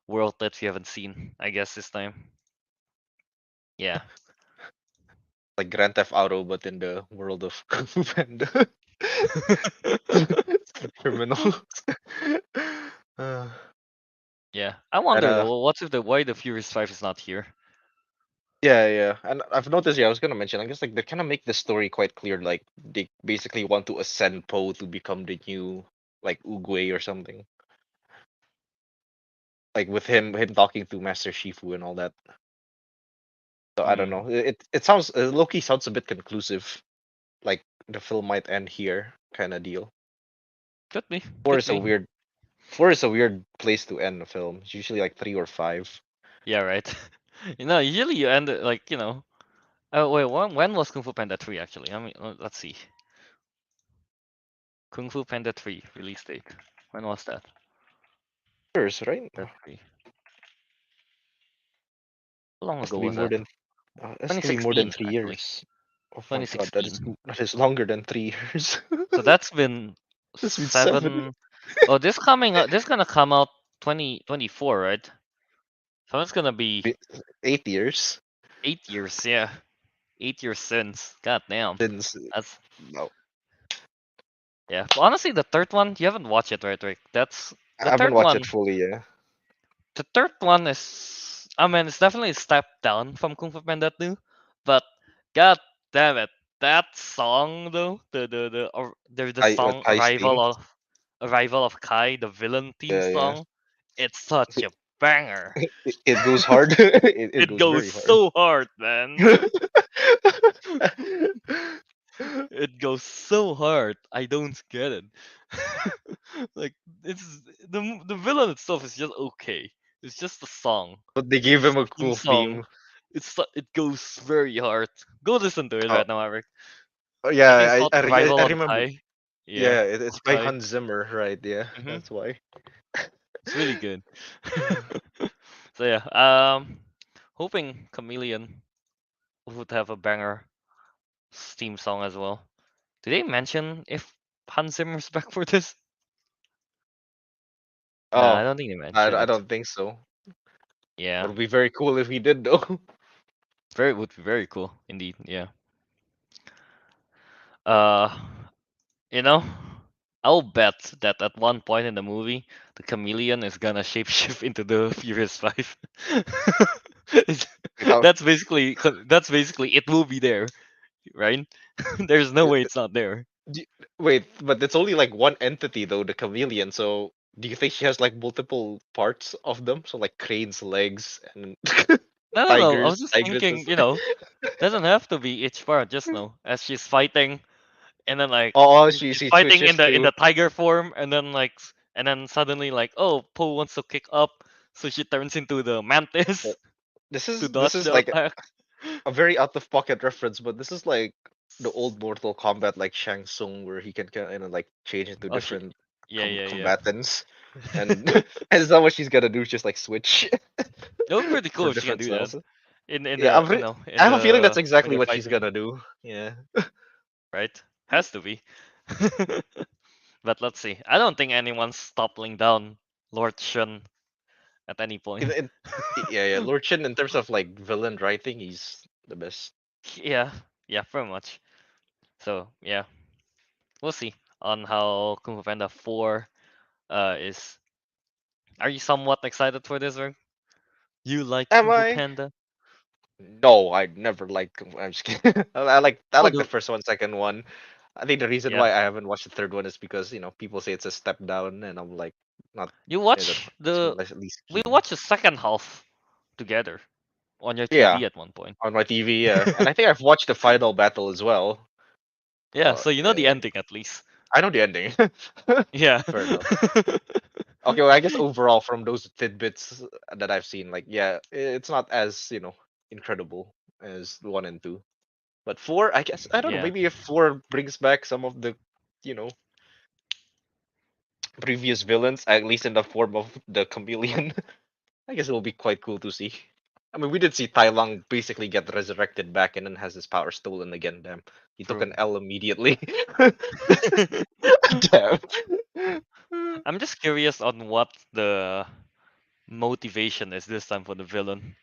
world that we haven't seen. I guess this time. Yeah. Like Grand Theft Auto, but in the world of Kung Fu Panda. It's the criminals. uh, Yeah. I and wonder though, what's if the why the Furious Five is not here? yeah, yeah. And I've noticed, yeah, I was gonna mention, I guess like they kind of make the story quite clear, like they basically want to ascend Poe to become the new like Oogway or something. Like with him talking to Master Shifu and all that. So I don't Hmm. know. It sounds Loki sounds a bit conclusive. Like the film might end here, kind of deal. Could be. Four Could is a be. weird Four is a weird place to end a film. It's usually like three or five. Yeah. Right. Usually you end it like. Oh wait. When was Kung Fu Panda 3 actually? I mean, let's see. Kung Fu Panda 3 release date. When was that? Years, right? That 3. How long Has ago to be was more that? than has to be more than 2016 3 actually. years. Oh my god, 2016. that is longer than 3 years. So that's been That's been 7. 7. Oh, this coming out. This gonna come out 2024, right? So it's gonna be 8 years 8 years. Yeah, 8 years since. God damn. since That's no, Yeah. But honestly, the third one you haven't watched it, right, Rick? That's I the haven't third watched it one. fully. Yeah, The third one is. I mean, it's definitely a step down from Kung Fu Panda 2, but god damn it, that song though, there's the I song Thai's theme. Arrival of Kai, the villain theme Yeah, yeah. song. It's such a banger. It goes hard. It It goes goes very hard. so hard, man. It goes so hard. I don't get it. Like it's the villain itself is just okay. It's just the song. But they gave him a Theme cool song. theme. It goes very hard. Go listen to it Oh, right now, Eric. I think it's yeah, called Arrival I on remember. Kai. Yeah, Yeah, on it's by Kai. Hans Zimmer, right? Yeah, Hmm. that's why. It's really good. So yeah, hoping Chameleon would have a banger theme song as well. Did they mention if Hans Zimmer's back for this? No, I Oh, don't think they mentioned I it. don't think so. It Yeah, would be very cool if he did though. would be very cool indeed. Yeah. Uh, you know, I'll bet that at one point in the movie, the chameleon is gonna shapeshift into the Furious Five. It's- Without that's basically it will be there, right? There's no way it's not there. wait, but it's only like one entity though, the chameleon. So do you think she has like multiple parts of them? So like crane's legs and No, no, no. I was tigers, just thinking, tigresses. doesn't have to be each part. Just know as she's fighting, and then like Oh, she's she fighting in switches the to tiger form, and then and then suddenly like, oh, Poe wants to kick up, so she turns into the uh, mantis to this dodge is the like attack. a very out of pocket reference, but this is like the old Mortal Kombat like Shang Tsung where he can kind of like change into Oh, she, different yeah, yeah, yeah. combatants and and it's not what she's gonna do, is just like switch It would be pretty cool for if she can different do that styles. in Yeah, the I in have a feeling that's the when exactly they're what she's fighting, gonna do. Yeah. right? Has to be. But let's see. I don't think anyone's toppling down Lord Shun at any point. In, yeah, Lord Shin in terms of like villain writing, he's the best. Yeah, yeah, pretty much. So yeah, we'll see on how Kung Fu Panda 4 is. Are you somewhat excited for this one? You like Am Kung Fu I? Panda? No, I never liked. I'm just kidding. I like Oh, the the first one, second one. I think the reason Yeah. why I haven't watched the third one is because people say it's a step down, and I'm like, not. You That's watch one the less at least we keen. watched the second half together on your Yeah, TV at one point. on my TV. Yeah, and I think I've watched the final battle as well. Yeah, so you know the And ending at least. I know the ending. Yeah. Fair enough. Okay, well, I guess overall from those tidbits that I've seen, like, yeah, it's not as incredible as one and two. But four, I guess I don't know. Yeah. Maybe if four brings back some of the you know previous villains, at least in the form of the chameleon, I guess it'll be quite cool to see. I mean, we did see Tai Lung basically get resurrected back and then has his power stolen again. Damn, he took True. an L immediately. Damn. I'm just curious on what the motivation is this time for the villain.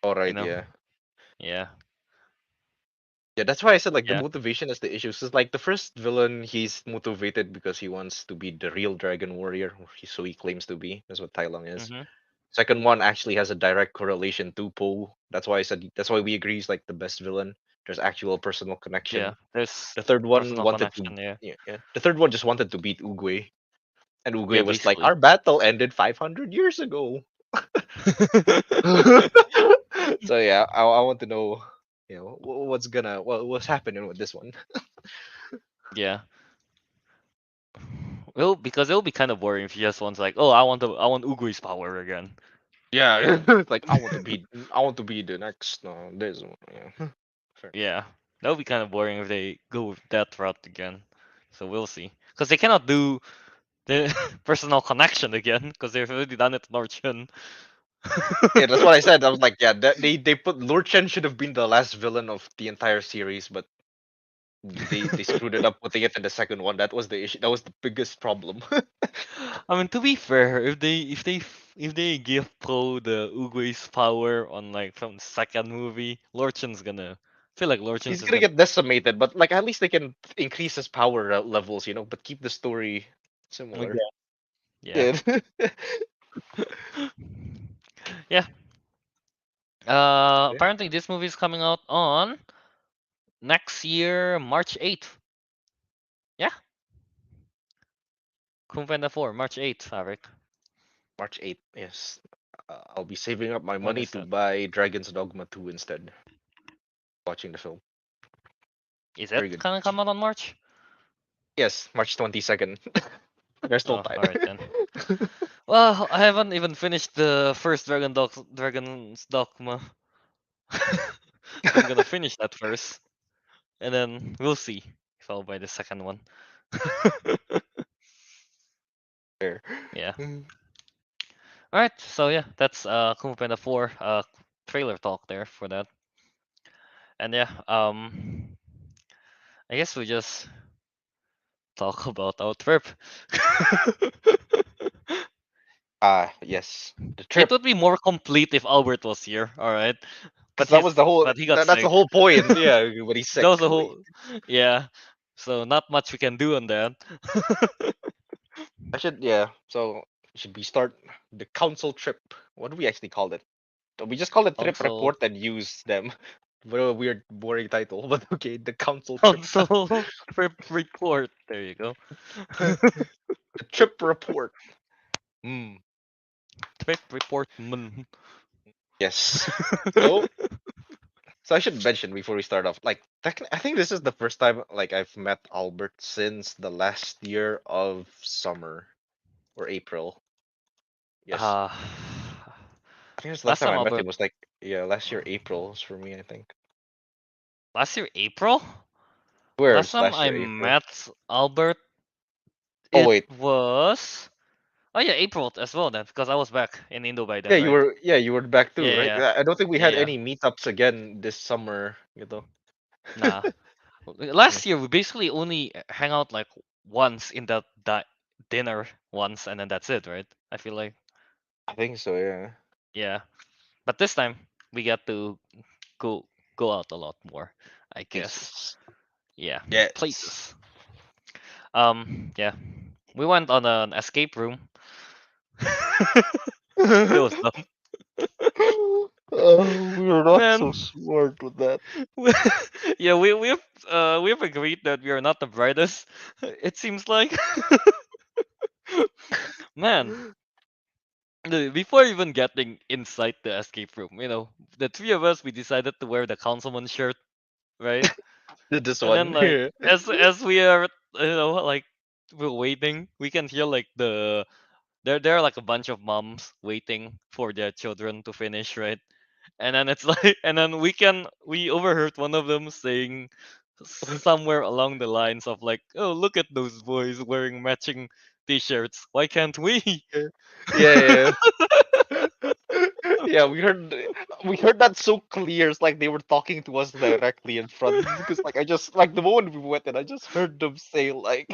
All You right, know? yeah. Yeah. Yeah, that's why I said like the Yeah. motivation is the issue. Cause like the first villain, he's motivated because he wants to be the real Dragon Warrior, or so he claims to be. That's what Tai Lung is. Mhm. Second one actually has a direct correlation to Poe. That's why I said that's why we agree he's like the best villain. There's actual personal Yeah. connection. There's The third one personal wanted to connection. Yeah. yeah. The third one just wanted to beat Uguay. And Yeah. Uguay was like, Basically. our battle ended 500 years ago. So yeah, I want to know, what's happening with this one. Yeah. Well, because it'll be kind of boring if you just want like, oh, I want Ugui's power again. Yeah, it's like I want to be the next this one. Yeah. Fair. Yeah, that would be kind of boring if they go with that route again. So we'll see. Because they cannot do the personal connection again, because they've already done it in Orchun. Yeah, that's what I said. I was like, yeah, they put Lord Chen should have been the last villain of the entire series, but they screwed it up putting it in the second one. That was the issue. That was the biggest problem. I mean, to be fair, if they give Poe the Uguay's power on like from the second movie, Lorchen's gonna I feel like Lorchen's He's is gonna gonna get decimated, but like at least they can increase his power levels, but keep the story similar. again. Yeah. Yeah. Yeah. Yeah. Apparently this movie is coming out on next year, March 8th. Yeah. Kung Panda 4, March 8th, Ariq. March 8th. Yes. I'll be saving up my When money is to that? buy Dragon's Dogma 2 instead. Watching the film. Is Very that good. gonna come out on March? Yes, March 22nd. There's still Oh, time. alright then. Well, I haven't even finished the first Dragon's Dogma. So I'm gonna finish that first. And then we'll see if I'll buy the second one. There. Yeah. Alright, so yeah, that's Kung Fu Panda 4 trailer talk there for that. And yeah, I guess we just talk about our trip. Yes. The It trip. would be more complete if Albert was here, alright? Because But that was the whole he got that's the sick. whole point. Yeah, but he's That sick. was the whole yeah. So not much we can do on that. I should so should we start the council trip? What do we actually call it? We just call it trip Console report and use them. What a weird boring title, but okay, the council trip. console trip report. There you go. The trip report. Hmm. Trip report. Mm. Yes. So I should mention before we start off, like I think this is the first time like I've met Albert since the last year of summer or April. Yes. Uh, I think it's the last last time time I met him Albert. was like last year April was for me, I think. Last year April. Last Where's time last I year April? met Albert, Oh it wait. was. Oh yeah, April as well then, because I was back in Indo by Yeah, then, right? you were back too, Yeah, right? yeah, I don't think we yeah, had yeah. any meetups again this summer, Nah. Yeah, Last year we basically only hang out like once in that dinner once, and then that's it, right? I feel like I think so, yeah. yeah. But this time we got to go go out a lot more, I guess. Places. Yeah, Yes. places. Yeah, we went on an escape room. It was dumb. We're not so Man, smart with that. yeah, we've agreed that we are not the brightest. It seems like, man. Before even getting inside the escape room, the three of us we decided to wear the councilman shirt, right? This And then one like here. as we are, like we're waiting, we can hear like there are like a bunch of moms waiting for their children to finish, right? And then it's like, and then we overheard one of them saying somewhere along the lines of like, "Oh, look at those boys wearing matching t-shirts. Why can't we?" Yeah, yeah. Yeah, we heard that so clear. It's like they were talking to us directly in front. Because like I just like the moment we went in, I just heard them say like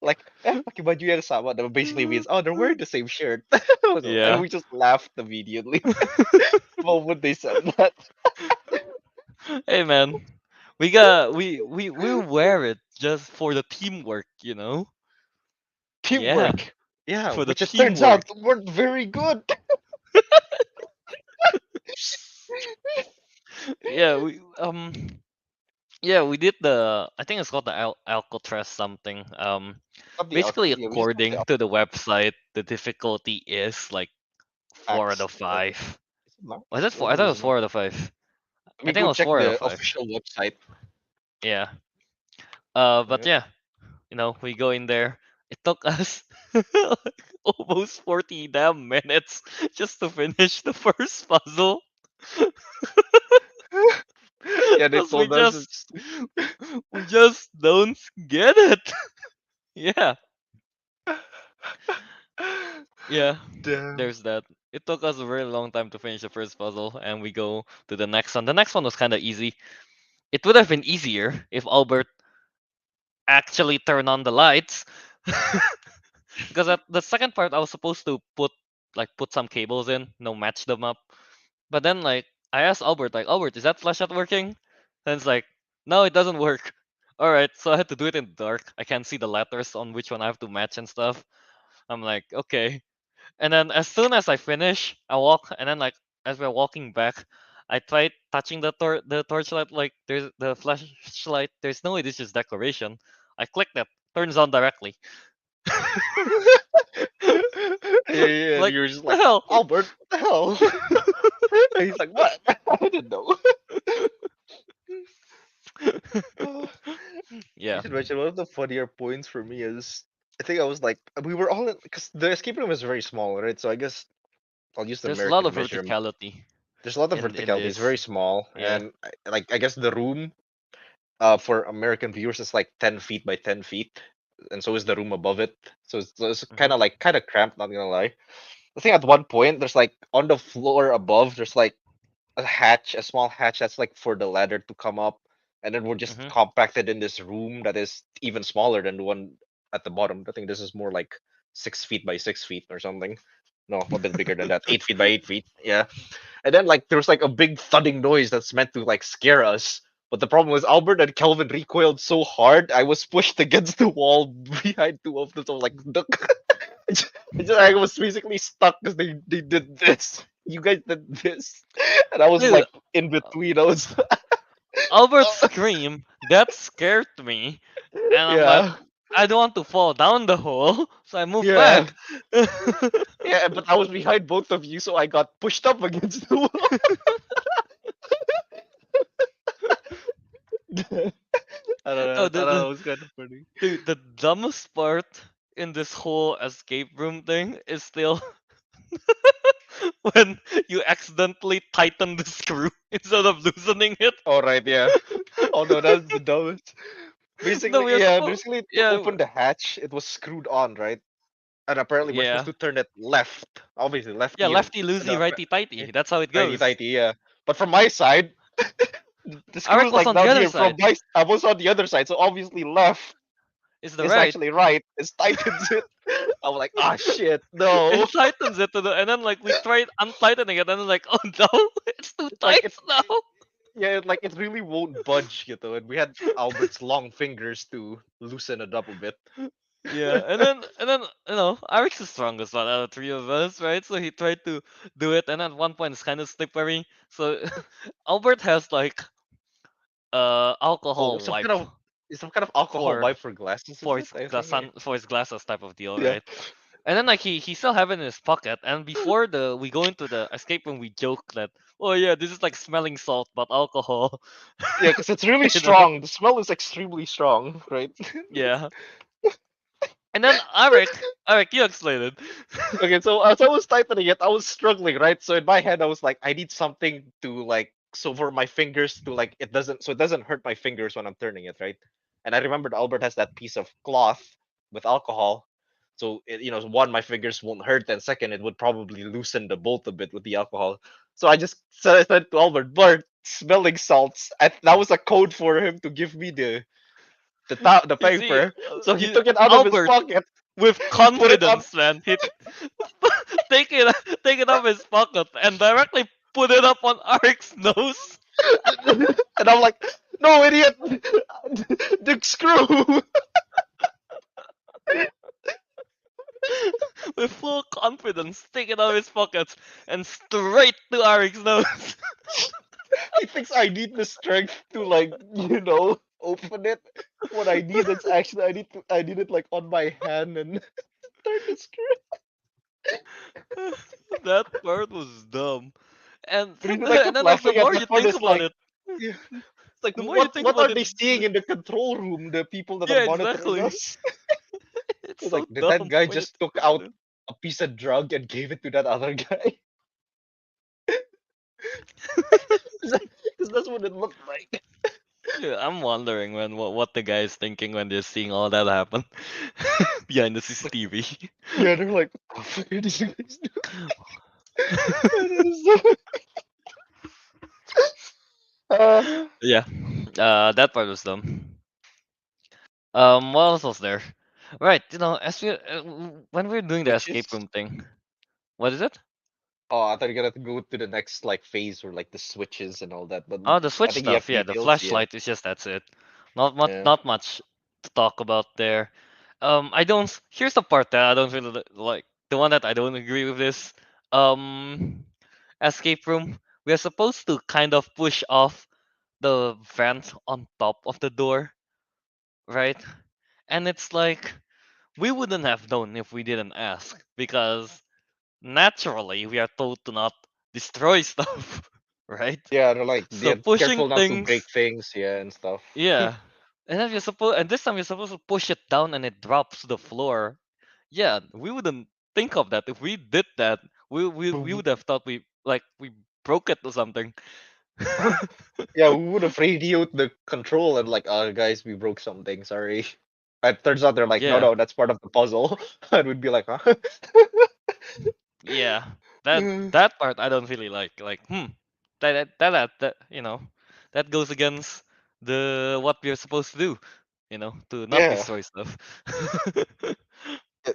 pakai baju yang sama. That basically means oh they're wearing the same shirt. And Yeah. we just laughed immediately the moment they said that. Hey man, we wear it just for the teamwork. Yeah, Teamwork. Yeah, for the which it turns teamwork. out weren't very good. Yeah, we did the, I think it's called the Alcatraz something. Not the Basically outcast. Yeah, we just got the according to the website, the difficulty is like 4 out max. of 5. Is it max? Was it 4? Or I thought it was was it not? 4 out of 5. Let I me think it go was check 4 out of the 5. official website. Yeah. But Yeah. yeah, we go in there. It took us like almost 40 damn minutes just to finish the first puzzle. Yeah, they Cause we told us just it's we just don't get it. Yeah, yeah. damn. There's that. It took us a very long time to finish the first puzzle, and we go to the next one. The next one was kind of easy. It would have been easier if Albert actually turned on the lights. Because at the second part, I was supposed to put some cables in, match them up. But then like I asked Albert, like, Albert, is that flashlight working? And it's like, no, it doesn't work. All right, so I had to do it in the dark. I can't see the letters on which one I have to match and stuff. I'm like, okay. And then as soon as I finish, I walk, and then like as we're walking back, I tried touching the torchlight, like there's the flashlight. There's no way this is decoration. I clicked it, turns on directly. Yeah, yeah, and Like you're just the like, hell? Albert, what the hell? And he's like, what? I didn't know. Uh, you Yeah, should mention one of the funnier points for me is I think I was like we were all in because the escape room is very small, right? So I guess I'll use the there's a lot American of measurement. verticality There's a lot of in verticality. It's very this. small, Yeah. and I guess the room for American viewers is like 10 feet by 10 feet, and so is the room above it. So it's Hmm. kind of cramped. Not gonna lie. I think at one point there's like on the floor above there's like a small hatch that's like for the ladder to come up, and then we're just Hmm. compacted in this room that is even smaller than the one at the bottom. I think this is more like 6 feet by 6 feet or something. No, a bit bigger than that. 8 feet by 8 feet. Yeah. And then like there was like a big thudding noise that's meant to like scare us. But the problem was Albert and Kelvin recoiled so hard, I was pushed against the wall behind two of them. So I was like, duck. I was basically stuck because they did this. You guys did this, and I was Dude, like in between. I was, Albert's scream that scared me, and I'm like, yeah, I don't want to fall down the hole, so I moved yeah, back. yeah. But I was behind both of you, so I got pushed up against the wall. I don't know. I No, thought that was kind of funny. the dumbest part in this whole escape room thing is still when you accidentally tighten the screw instead of loosening it. All right, yeah. Oh no, that's the dumbest. No, Basically, we are yeah. supposed. Basically, to Yeah, open the hatch, it was screwed on, right? And apparently, we're supposed yeah, to turn it left. Obviously, yeah. lefty. Lefty loosey, No, righty eh, tighty. That's how it righty goes. tighty, yeah. But from my side, the screw Ariq is was like on the down other here. side. I was on the other side, so obviously left It's the is right. actually right. It tightens it. I'm like, ah, shit, no. It tightens it and then like we tried untightening it, and then like, oh no, it's too It's like tight now. yeah, like it really won't budge, And we had Albert's long fingers to loosen it up a bit. Yeah, and then Arik's the strongest one out of three of us, right? So he tried to do it, and at one point it's kind of slippery. So Albert has like Oh, alcohol wipe some kind of alcohol for wipe for glasses, is it? I think. for his glasses type of deal, Yeah. right? And then like he still have it in his pocket. And before the we go into the escape room, we joke that, oh yeah, this is like smelling salt but alcohol. Yeah, because it's really you know? strong. The smell is extremely strong, right? Yeah. And then Ariq, you explain it. Okay, so as I was typing it, I was struggling, right? So in my head, I was like, I need something to like, so for my fingers to like, it doesn't hurt my fingers when I'm turning it, right? And I remembered Albert has that piece of cloth with alcohol, so one, my fingers won't hurt, and second, it would probably loosen the bolt a bit with the alcohol. So I said to Albert, Bart, smelling salts. That was a code for him to give me the You see, paper. So he took it out of his Albert pocket, with put it on. confidence, man, he take it take it out of his pocket and directly put it up on Ariq's nose And I'm like, no, idiot! The screw! with full confidence. Take it out of his pocket and straight to Ariq's nose. He thinks I need the strength to like, open it. What I need is actually I need it like on my hand and turn the screw. That part was dumb. And The reason I and kept then like the laughing at more you that part think is about like, it, yeah, it's like the more you think what about are it, they seeing in the control room? The people that are yeah, monitoring exactly. us. It's It's so like, did that dumb guy when you just think took about out it. a piece of drug and gave it to that other guy? Because that's what it looked like. Yeah, I'm wondering when what the guy is thinking when they're seeing all that happen behind the CCTV. Yeah, they're like, what the fuck are these guys doing? Uh, Yeah, that part was dumb. What else was there? Right, as when we are doing the escape switches. room thing, what is it? Oh, I thought you gotta go to the next like phase or like the switches and all that, but Oh, the I switch think you have stuff. Yeah, the details. Yeah, flashlight is just that's it. yeah, Not much to talk about there. I don't. Here's the part that I don't really like. The one that I don't agree with this. Um, escape room. We are supposed to kind of push off the vent on top of the door, right? And it's like we wouldn't have known if we didn't ask because naturally we are told to not destroy stuff, right? yeah. They're like, So yeah, pushing careful not to break things, things. Yeah, and stuff. yeah. And this time you're supposed to push it down and it drops to the floor. Yeah, we wouldn't think of that. If we did that, we would have thought we broke it or something. Yeah, we would have radioed the control and like, guys, we broke something. Sorry. It turns out they're like, no, Yeah, no, that's part of the puzzle. And we'd be like, huh? yeah. That part I don't really like. Like, that that goes against the what we're supposed to do. To not Yeah. destroy stuff.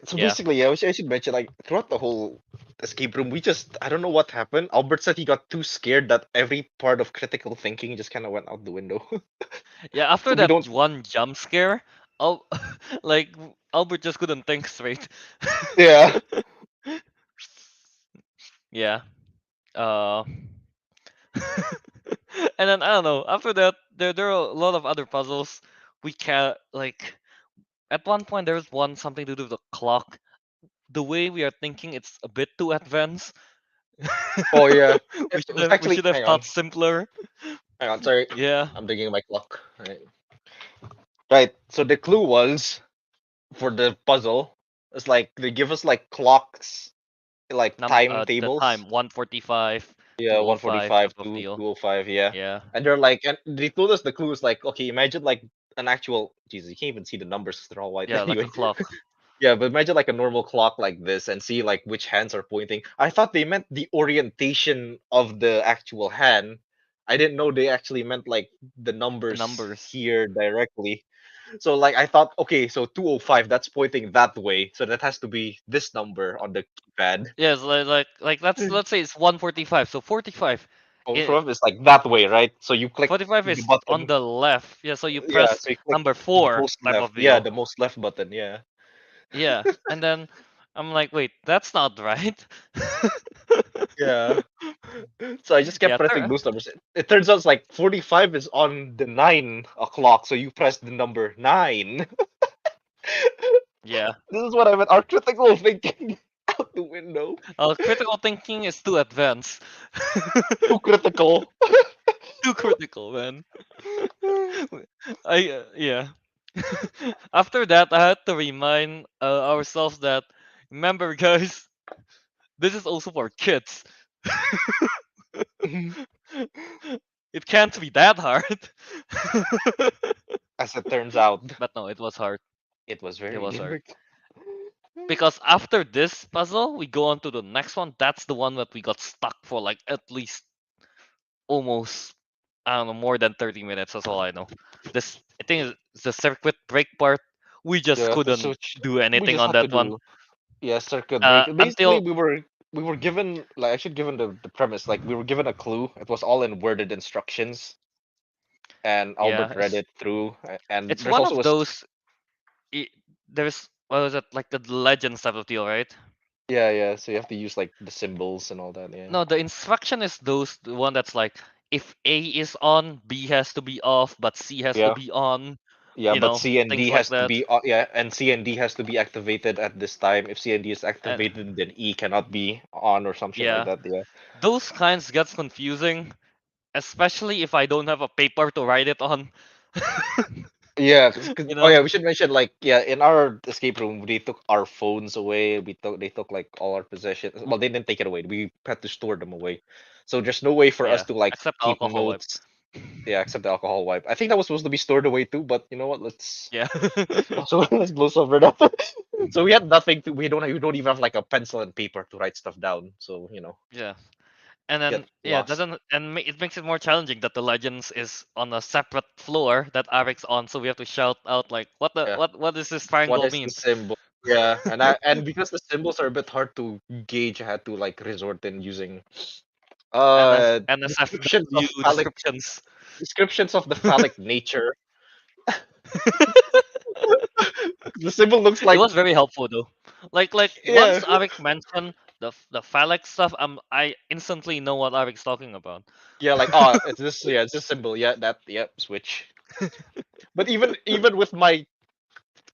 So Yeah. basically, yeah, I should mention like throughout the whole escape room, I don't know what happened. Albert said he got too scared that every part of critical thinking just kind of went out the window. Yeah, after So we that don't. one jump scare, like Albert just couldn't think straight. Yeah. Yeah. Uh, and then I don't know. After that, there are a lot of other puzzles. We can like at one point there was one something to do with the clock. The way we are thinking, it's a bit too advanced. Oh yeah. It was We actually. should have thought simpler. Hang on. Sorry, Yeah. I'm digging my clock. Right. Right. So the clue was for the puzzle. It's like they give us like clocks, like The timetables. time 1:45, Yeah, 2:05 145, type of deal. 205, yeah. Yeah. And they're like, and they told us the clue is like, okay, imagine like an actual, Jesus, you can't even see the numbers 'cause they're all white Yeah, like a anyway. clock. Yeah, but imagine like a normal clock like this and see like which hands are pointing. I thought they meant the orientation of the actual hand. I didn't know they actually meant like the The numbers numbers. here directly. So like I thought, okay, so 205, that's pointing that way. So that has to be this number on the keypad. Yes, like let's say it's 1:45. So 45 it, From is like that way, right? So you click 45 the is on button. the left. Yeah, so you Yeah, press so you click number the 4 most type left. of Yeah, deal. the most left button. Yeah. Yeah, and then I'm like, wait, that's not right. Yeah. So I just kept Yeah, pressing those numbers. It turns out it's like 45 is on the 9 o'clock, so you press the number 9. yeah. This is what I meant. Our critical thinking out the window. Critical thinking is too advanced, Too critical. too critical, man. Yeah. After that, I had to remind ourselves that remember, guys, this is also for kids. It can't be that hard. As it turns out, But no, it was hard. it was It very was hard. difficult. Because after this puzzle, we go on to the next one. That's the one that we got stuck for like at least almost, I don't know, more than 30 minutes. That's all I know. This, I think, is the circuit break part. We just Yeah, the couldn't switch. do We anything just on had to that one. do, yeah, circuit break. Basically, Until we were given, like, actually given the premise, like we were given a clue. It was all in worded instructions, and yeah, Albert read it through. And it's there's one also of a those. There's what was it like the legends type of deal, right? yeah, yeah. So you have to use like the symbols and all that. Yeah. No, the instruction is the one that's like if A is on, B has to be off, but C has to Yeah. be on. Yeah, but C and D Things like has to that. be yeah, and C and D has to be activated at this time. If C and D is And activated, then E cannot be on or some shit like yeah, that. Yeah. those kinds gets confusing, especially if I don't have a paper to write it on. Yeah, you oh know? yeah, we should mention like yeah, in our escape room they took our phones away. They took like all our possessions. Well, they didn't take it away. We had to store them away. So there's no way for us Yeah, to like except keep alcohol wipe. notes. Yeah, except the alcohol wipe. I think that was supposed to be stored away too, but you know what? Let's Yeah. also let's blow some of it up. So we had nothing to. We don't even have like a pencil and paper to write stuff down. So Yeah. And get then yeah, lost. doesn't and it makes it more challenging that the legends is on a separate floor that Ariq's on, so we have to shout out like, Yeah. what does this What triangle is the mean? symbol? Yeah, and because the symbols are a bit hard to gauge, I had to like resort in using descriptions of NSFW phallic descriptions. descriptions of the phallic nature. The symbol looks It like was very helpful though. Like yeah, once Ariq mentioned the phallic stuff, I instantly know what Ariq's talking about. yeah, like oh, it's this symbol, yeah, that, yep, switch. But even with my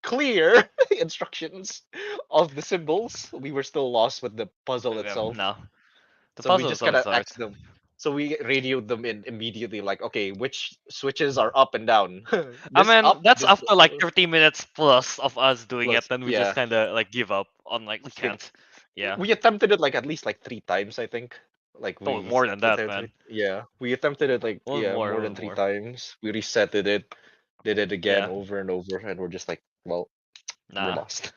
clear instructions of the symbols, we were still lost with the puzzle Yeah, itself. no, the So we puzzle just itself kind is of hard. asked them. So we radioed them in immediately, like, okay, which switches are up and down? I This mean, up, that's this after like 30 minutes plus of us doing it, plus, then we just yeah. kind of like give up on like we Bec- can't. Yeah, We attempted it like at least like 3 times, I think. Like oh, we, more than that, man. yeah, we attempted it like yeah A more little than three more. times. We resetted it, did it again Yeah, over and over, and we're just like, well, we're nah. lost.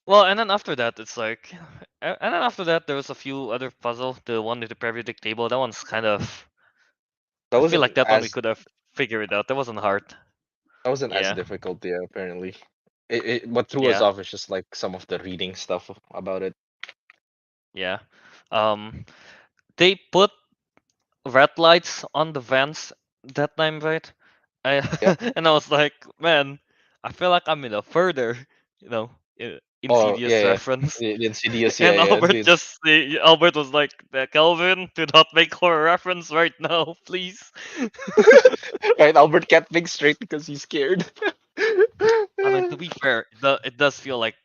Well, and then after that, it's like, and then after that, there was a few other puzzle. The one with the periodic table. That one's kind of. That I feel wasn't like that one we as could have figured it out. That wasn't hard. that wasn't as Yeah, difficult, yeah. Apparently, what threw us yeah, off is just like some of the reading stuff about it. yeah. Um, they put red lights on the vents that time, right? I Yeah. and I was like, man, I feel like I'm in a further, you know, Oh insidious yeah, yeah. reference. The Insidious, yeah, And yeah. Albert was like, Kelvin, do not make horror reference right now, please. Right, Albert can't think straight because he's scared. I mean, to be fair, it does feel like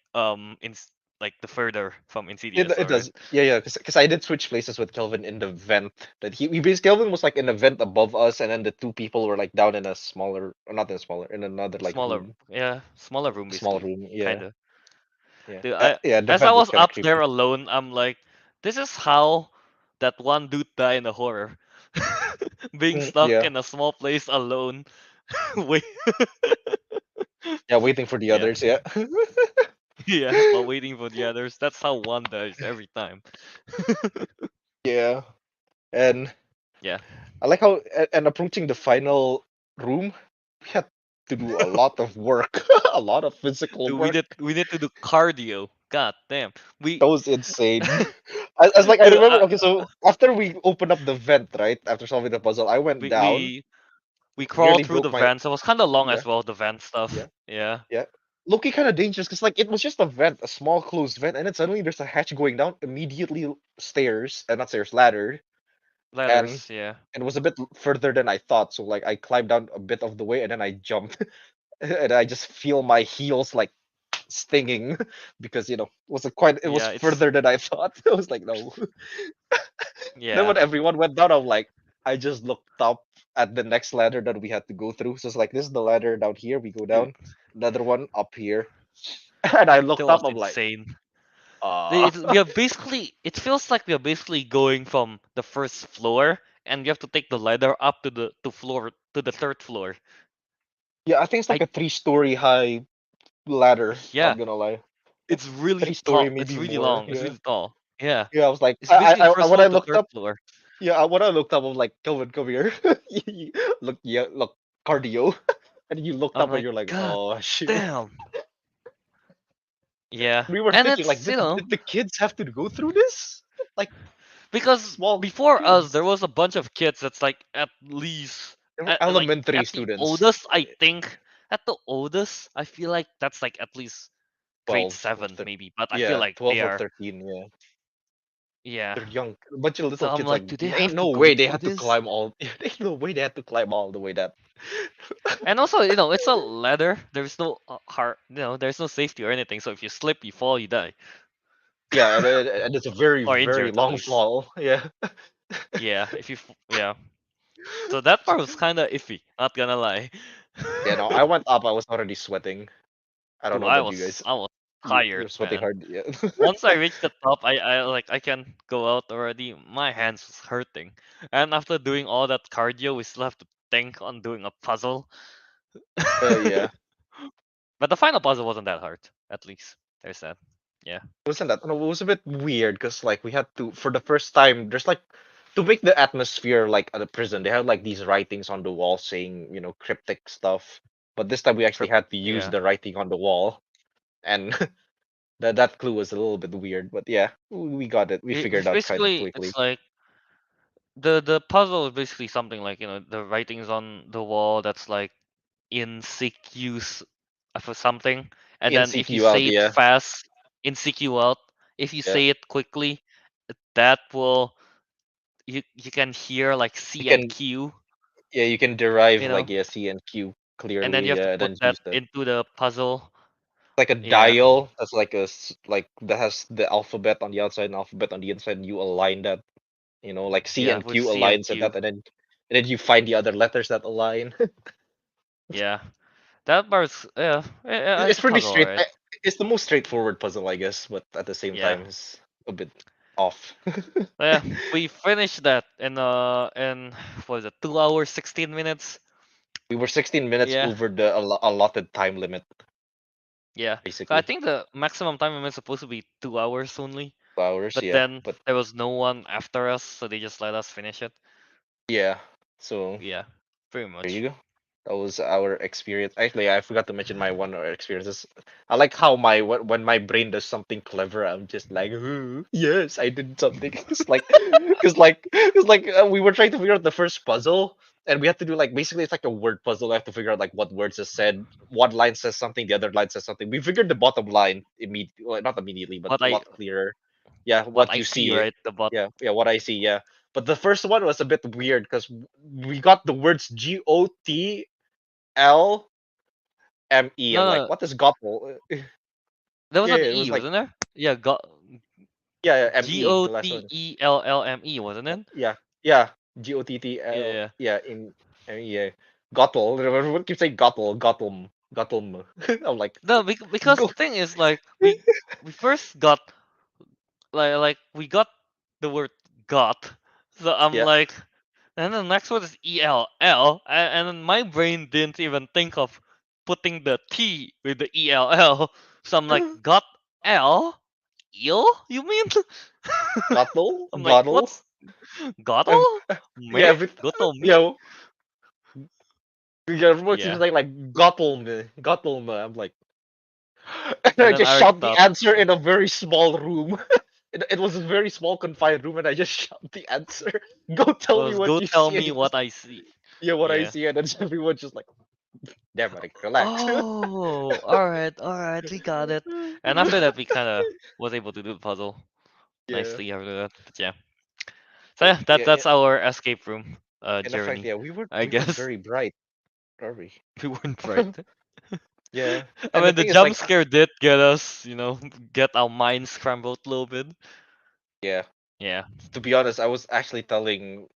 like the further from Insidious, It alright. does, yeah, yeah. Because I did switch places with Kelvin in the vent that we basically Kelvin was like in a vent above us, and then the two people were like down in a smaller, or not in a smaller, in another like Smaller, room, yeah, smaller room a small basically, room. Yeah, kinda. yeah, Dude, yeah. The as I vent was was kind of up creepy. there alone, I'm like, this is how that one dude died in a horror. Being stuck Yeah, in a small place alone. Wait, yeah. Waiting for the yeah, others. Yeah, yeah, while waiting for the others. That's how one dies every time. yeah. And Yeah. I like how and approaching the final room, we had to do a lot of work, a lot of physical Dude, work. we need to do cardio. God damn. That We was insane. As like I dude, remember, okay, so after we opened up the vent, right? After solving the puzzle, I went we down, we we crawled nearly through broke the my vents. It was kind of long yeah, as well, the vent yeah, stuff. Yeah. yeah. low-key kind of dangerous because like it was just a vent, a small closed vent, and then suddenly there's a hatch going down. Immediately stairs, and not stairs, ladder, and Ladders, yeah. it was a bit further than I thought. So like I climbed down a bit of the way, and then I jumped, and I just feel my heels like stinging because it was Yeah, it's further than I thought. I was like, no. Then yeah. when everyone went down, I'm like, I just looked up at the next ladder that we had to go through. So it's like, this is the ladder down here. We go Dude, down. Another one up here. And I that looked was up. I'm like, insane. ah, We are basically it feels like we are basically going from the first floor and you have to take the ladder up to the third floor. yeah. I think it's like I a 3-story high ladder. yeah, Not gonna lie, it's really 3-story, tall. It's maybe really more. long. It's Yeah, really tall. Yeah. yeah. I was like, It's basically first when floor I to looked third up, floor. yeah, when I looked up, I'm like, Kelvin, come here. Look, yeah, look, cardio. And you looked I'm up and like, you're like, God oh shit. damn. Yeah. We were And thinking like, it's, did the kids have to go through this? Like because small before us there kids. was a bunch of kids that's like at least They were like elementary at the students. oldest I think at the oldest I feel like that's like at least grade 12 or 7 13. maybe, but I feel Yeah, like they 12 or are 13. Yeah, yeah. they're young, a bunch of So little I'm kids. Like, like, do they there ain't have to no go way they through had to this? climb all. Ain't no way they had to climb all the way that. And also, it's a ladder. There's no heart, there's no safety or anything. So if you slip, you fall, you die Yeah, and it's a very or very injured at long least. fall. Yeah, Yeah, yeah. So that part was kind of iffy. Not gonna lie. yeah. No, I went up. I was already sweating. I don't Dude, know about you guys. I was You're tired, sweating man. hard. Yeah. Once I reached the top, I can go out already. My hands was hurting, and after doing all that cardio, we still have to think on doing a puzzle. Yeah. But the final puzzle wasn't that hard. At least there's that. Yeah. Wasn't that? No, it was a bit weird because like we had to for the first time. There's like to make the atmosphere like at a prison. They had like these writings on the wall saying cryptic stuff. But this time we actually had to use Yeah. the writing on the wall, and that clue was a little bit weird. But yeah, we got it. We figured out kind of Basically, quickly. it's like the puzzle is basically something like the writings on the wall that's like in CQs for something, and In then if you CQ out, say it yeah, fast in CQ out, if you yeah. say it quickly, that will you can hear like You C and can Q, you can derive you like know, yeah C and Q and then clearly. you have to Yeah, and put then that use that. into the puzzle. Like a Yeah, dial that's like like that has the alphabet on the outside and alphabet on the inside, and you align that, like C yeah, and with Q C and aligns at Q. that, and then you find the other letters that align. Yeah, that part's yeah, It's it's a pretty puzzle, straight. alright. It's the most straightforward puzzle, I guess, but at the same Yeah. time, it's a bit off. Yeah, we finished that in what was it, 2 hours 16 minutes? We were 16 minutes Yeah, over the allotted time limit, yeah. I basically. think the maximum time limit is supposed to be 2 hours only, 2 hours, but yeah. then But there was no one after us, so they just let us finish it. yeah, so Yeah, pretty there much. you go. That was our experience. Actually, I forgot to mention my one experiences. I like how when my brain does something clever, I'm just like, "Ooh, yes, I did something." Because we were trying to figure out the first puzzle, and we had to do like basically it's like a word puzzle. I have to figure out like what words is said. One line says something, the other line says something. We figured the bottom line immediately, well, not immediately, but What a I lot clearer. Yeah, what what I you see see. right the bot. Yeah, what I see. Yeah, but the first one was a bit weird because we got the words GOTLME. No, I'm like, no, what is Gotl? there was Yeah, an it was E, like, wasn't there? Yeah, got yeah, ME, the last one. GOTELLME, wasn't it? Yeah, yeah, GOTTL. Yeah. Yeah, in yeah, Gotl. Everyone keeps saying Gotl, Gotlm, Gotlm. I'm like, No, because go. the thing is like we first got like we got the word got, so I'm Yeah, like, and then the next word is ELL, and then my brain didn't even think of putting the T with the ELL, so I'm like, got L, eel? You mean? Gotl, I'm like, Gotl. what's gottle? Ev- Me? Yeah, Gottle me? yeah, yeah. Everyone keeps Yeah. saying like Gotlm, Gotlm. I'm like. And And I then just Ariq shout the thought answer in a very small room. It was a very small confined room, and I just shout the answer. Go tell me was what go you tell see, and me you just what I see. yeah, what I Yeah. see, and then everyone just like Damn, Ariq, relax. Oh, all right, we got it. And after that, we kind of was able to do the puzzle Yeah. nicely after that. But yeah, so But yeah, yeah, that's our escape room in effect, journey, yeah, I we weren't guess. very bright, are we? We weren't right. Yeah. I And the mean, the thing is, jump like, scare did get us, get our minds scrambled a little bit. yeah. Yeah, To be honest, I was actually telling.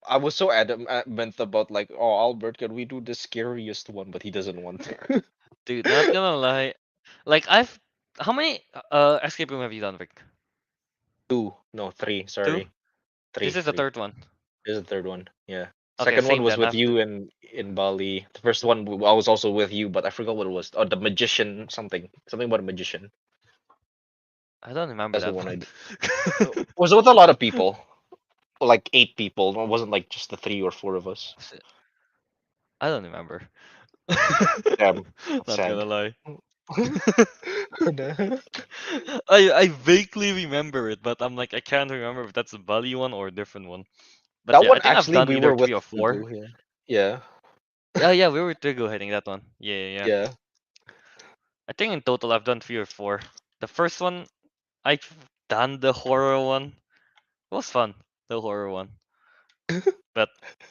I was so adamant about like, oh, Albert, can we do the scariest one? But he doesn't want. dude, not gonna lie. Like how many escape room have you done, Vic? Two, no, three. Two. Sorry, This is the three. third one. This is the third one. Yeah. Okay, Second one same was then. with After you in Bali. The first one I was also with you, but I forgot what it was. Oh, the magician something about a magician. I don't remember That's the that one I one. did. Was with a lot of people, like 8 people. It wasn't like just the 3 or 4 of us. I don't remember. Damn, that's Not gonna sad. lie. No. I vaguely remember it, but I'm like I can't remember if that's a Bali one or a different one. But That yeah, I one think I've actually done we either were with 3 or 4. Teguh, yeah. Yeah. Yeah, yeah, we were Teguh hitting that one. Yeah, yeah, yeah. Yeah. I think in total I've done 3 or 4. The first one I've done the horror one. It was fun, the horror one. But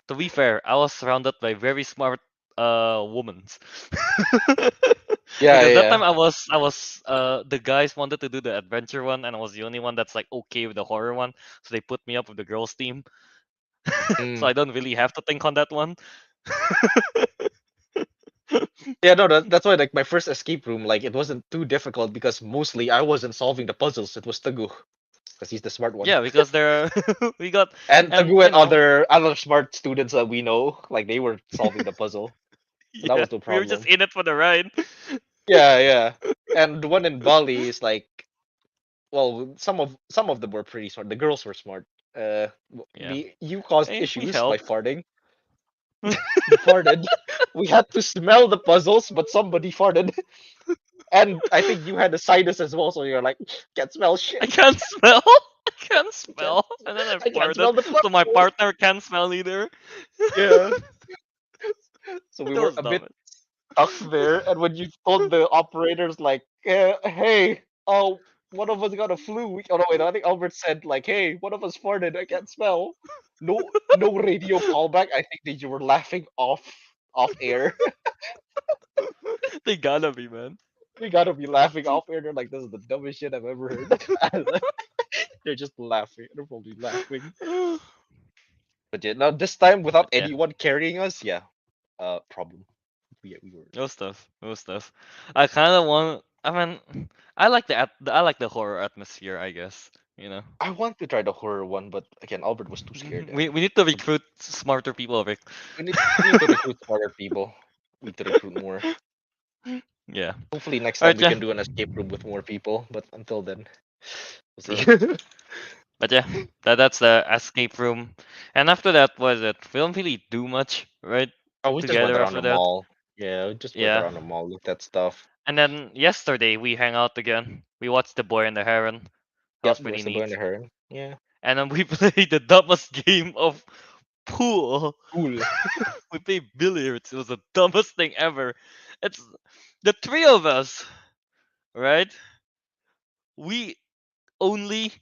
to be fair, I was surrounded by very smart women. Yeah, Because that yeah. time I was the guys wanted to do the adventure one and I was the only one that's like okay with the horror one. So they put me up with the girls team. So Mm. I don't really have to think on that one. Yeah, no, that's why like my first escape room, like it wasn't too difficult because mostly I wasn't solving the puzzles. It was Teguh because he's the smart one. Yeah, because there we got And and Teguh and other smart students that we know, like they were solving the puzzle. So that yeah, was no we were just problem. in it for the ride. Yeah, yeah. And the one in Bali is like, well, some of them were pretty smart. The girls were smart. Yeah. You caused Hey, we issues by helped. farting. You farted. We had to smell the puzzles, but somebody farted. And I think you had a sinus as well, so you're like, can't smell I shit. can't smell. I can't I can't, smell. And then I I can't farted. smell the So my puzzles. partner can't smell either. Yeah. So we That were was a dumb. bit stuck there. And when you told the operators, like, hey, oh, one of us got a flu. Oh, no, wait, I think Albert said, like, hey, one of us farted. I can't smell. No radio callback. I think that you were laughing off air. They gotta be, man. We gotta be laughing off air. They're like, this is the dumbest shit I've ever heard. They're just laughing. They're probably laughing. But yeah, now this time without But yeah, anyone carrying us, yeah, problem. We were. no stuff. No stuff. I kind of want. I mean, I like I like the horror atmosphere. I guess you know. I want to try the horror one, but again, Albert was too scared. And We need to recruit smarter people, Rick. we need to recruit smarter people. We need to recruit more. Yeah. Hopefully next All time right, we yeah. can do an escape room with more people. But until then, we'll see. True. But yeah, that's the escape room. And after that, was it? We don't really do much, right? Oh, we just went Together around the after that. mall. Yeah, we just went Yeah. around the mall, looked at stuff. And then yesterday we hang out again. We watched The Boy and the Heron. That Yep, was there pretty was the boy and neat. the heron. Yeah, And then we played the dumbest game of pool. cool. We played billiards. It was the dumbest thing ever. It's the three of us, right? We only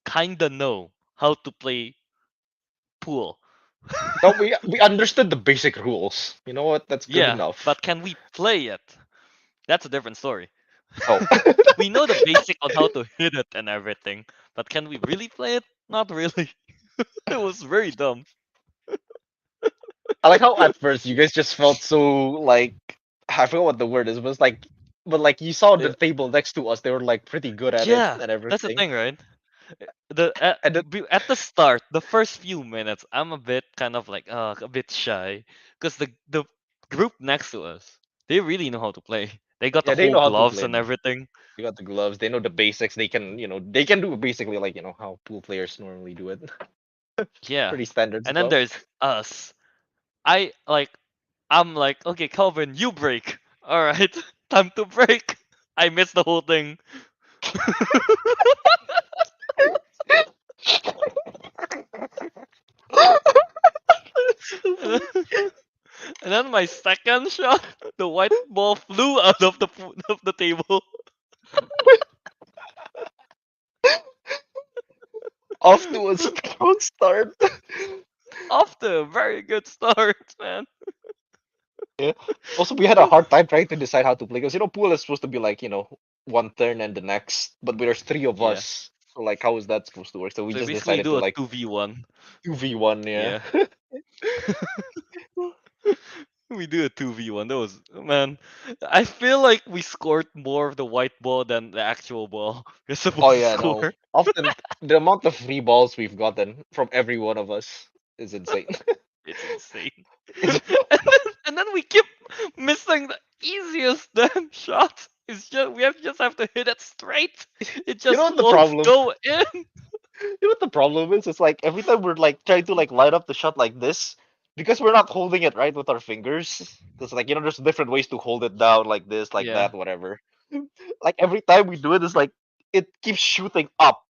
kinda know how to play pool. No, we understood the basic rules. You know what? That's good Yeah, enough. but can we play it? That's a different story. Oh, We know the basic on how to hit it and everything, but can we really play it? Not really. It was very dumb. I like how at first you guys just felt so like I forgot what the word is, but it's like, but like you saw the Uh, table next to us, they were like pretty good at it Yeah, and that's the everything. thing, right? The And then, at the start, the first few minutes, I'm a bit kind of like a bit shy, because the group next to us, they really know how to play. They got the yeah, they whole know how to gloves play. and everything. They got the gloves. They know the basics. They can, they can do basically like how pool players normally do it. Yeah, Pretty standard and then stuff. there's us. I like I'm like, okay, Kelvin, you break. All right, time to break. I missed the whole thing. And then my second shot, the white ball flew out of of the table. Off to a strong start. Off to a very good start, man. Yeah. Also, we had a hard time trying to decide how to play because pool is supposed to be like one turn and the next, but there's three of Yeah. us. So like, how is that supposed to work? So we So just basically decided to do a like 2v1. 2v1. Yeah. Yeah. We do a 2v1. That was, man. I feel like we scored more of the white ball than the actual ball we're Oh supposed to yeah, no. score. Often the amount of free balls we've gotten from every one of us is insane. It's insane. It's, And then we keep missing the easiest damn shots. It's just just have to hit it straight. It you know just what the won't problem? go in. You know what the problem is? It's like every time we're like trying to like line up the shot like this, because we're not holding it right with our fingers. Because like there's different ways to hold it down, like this, like Yeah, that, whatever. Like every time we do it, it's like it keeps shooting up.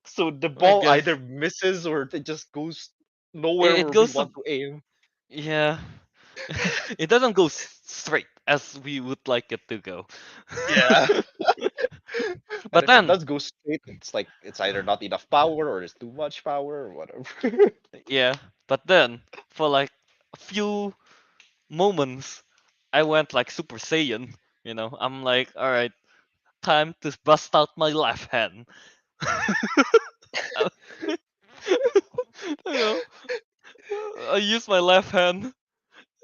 So the I ball guess either misses or it just goes nowhere it where we goes to, want to aim. yeah. It doesn't go straight as we would like it to go. Yeah. And But if it then, does go straight, it's like it's either not enough power or it's too much power or whatever. yeah. But then, for like a few moments, I went like Super Saiyan. I'm like, all right, time to bust out my left hand. you know, I use my left hand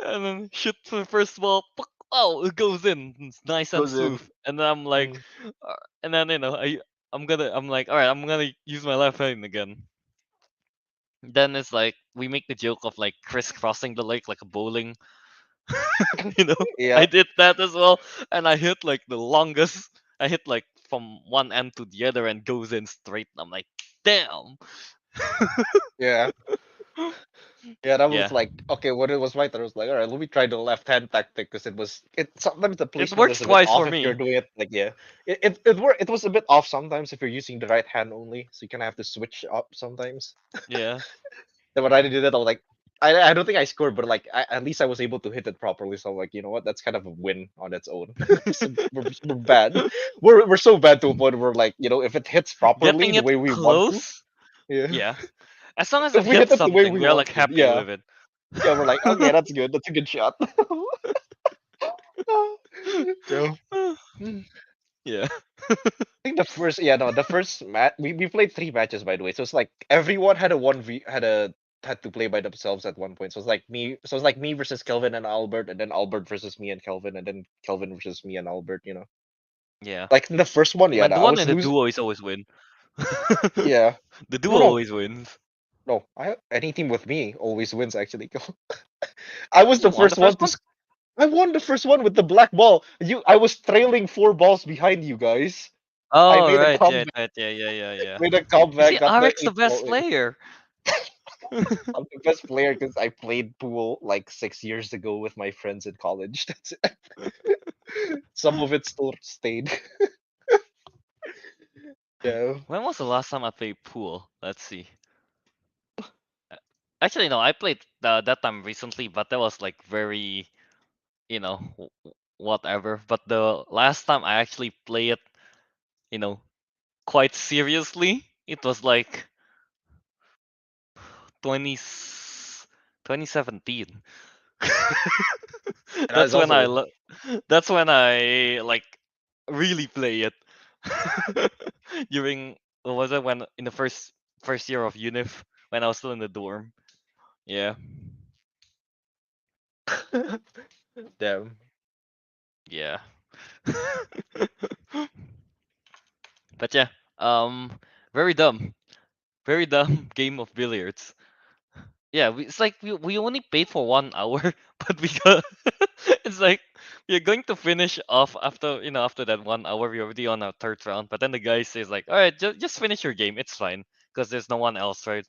and then shoot the first ball. Oh, it goes in. It's nice and Goes smooth. in. And then I'm like, Mm. and then I'm like, all right, I'm gonna use my left hand again. Then it's like we make the joke of like crisscrossing the lake like a bowling. you know, Yeah. I did that as well, and I hit like the longest. I hit like from one end to the other and goes in straight. I'm like, damn. Yeah. Yeah, that was Yeah, like okay. When it was my turn, I was like, all right, let me try the left hand tactic because it sometimes the it placement works is a bit twice off for if you're me. doing it like yeah. It was a bit off sometimes if you're using the right hand only, so you kind of have to switch up sometimes. Yeah, Then when I did it, I was like, I don't think I scored, but like at least I was able to hit it properly. So I'm like, you know what, that's kind of a win on its own. So we're bad. We're so bad to a point where like if it hits properly getting the it way we want to, close. yeah. Yeah, as long as If it we hit hits it the way something, we we are want like to, happy yeah. with it. Yeah, we're like, okay, that's good. That's a good shot. So, mm, yeah, I think the first match we played three matches by the way. So it's like everyone had a one v had to play by themselves at one point. So it's like me versus Kelvin and Albert, and then Albert versus me and Kelvin, and then Kelvin versus me and Albert. yeah. Like in the first one, yeah, Man, no, the I one was in the losing. duo is always win. Yeah, The duo no, no, always wins. no. Any team with me always wins actually. I was You the won the first one first to. one? I won the first one with the black ball. I was trailing 4 balls behind you guys. I Oh, made a right, yeah, comeback. right, yeah, yeah, yeah, yeah. Made a You see, comeback. Got the Ariq's the eighth best ball in. player. I'm the best player because I played pool like 6 years ago with my friends in college. That's it. Some of it still stayed. Yeah. When was the last time I played pool? Let's see. Uh, Actually, no, I played that time recently, but that was like very, whatever. But the last time I actually played it, you know, quite seriously, it was like 20, 2017. And I was that's when also I with. lo- that's when I like really play it. During what was it when in the first year of Unif when I was still in the dorm. Yeah. Damn. Yeah. But yeah, um very dumb. Very dumb game of billiards. Yeah, it's like we only paid for 1 hour, but we got it's like we're going to finish off after that 1 hour. We're already on our third round, but then the guy says like, all right, just finish your game. It's fine because there's no one else, right?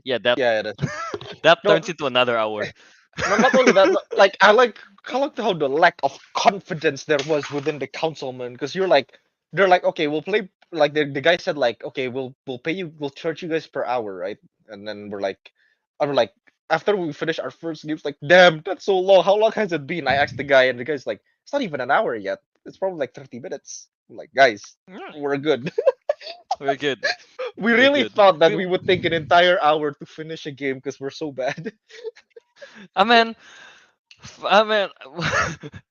Yeah, that Yeah, that's that no. turns into another hour. Not only that. Like I like how the lack of confidence there was within the councilmen because they're like, okay, we'll play. Like the guy said, like, okay, we'll pay you, we'll charge you guys per hour, right? And then we're like, after we finished our first games, like, damn, that's so long. How long has it been? I asked the guy, and the guy's like, it's not even an hour yet. It's probably like 30 minutes. I'm like, guys, Mm, we're good. we're good. We We're really good. thought that We, we would take an entire hour to finish a game because we're so bad. I mean, I mean,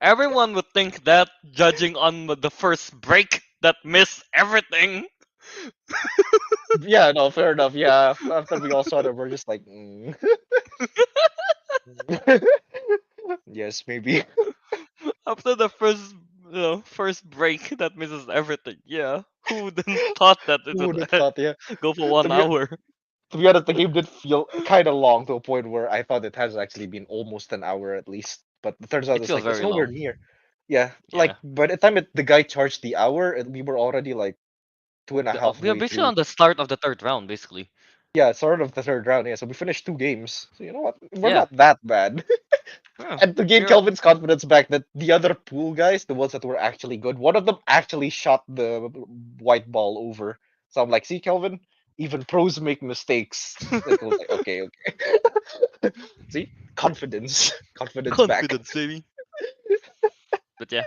everyone would think that judging on the first break that missed everything. Yeah, no, fair enough. Yeah, after we all saw that, we're just like, yes, maybe. After the first, first break that misses everything. Yeah, who wouldn't thought that it Who would would have thought? Yeah. go for To one be hour? to be honest, the game did feel kind of long to a point where I thought it has actually been almost an hour at least. But it turns out It it's feels like it's very nowhere long. near. Yeah, Yeah. like by the time the guy charged the hour, we were already like two and a half We are way basically through. on the start of the third round, basically. Yeah, sort of the third round. Yeah, so we finished two games. So you know what? We're Yeah. not that bad. Yeah. And to gain We're Kelvin's confidence back, that the other pool guys, the ones that were actually good, one of them actually shot the white ball over. So I'm like, see, Kelvin, even pros make mistakes. It was like, okay, okay. See, confidence, confidence back. confidence, baby. But yeah.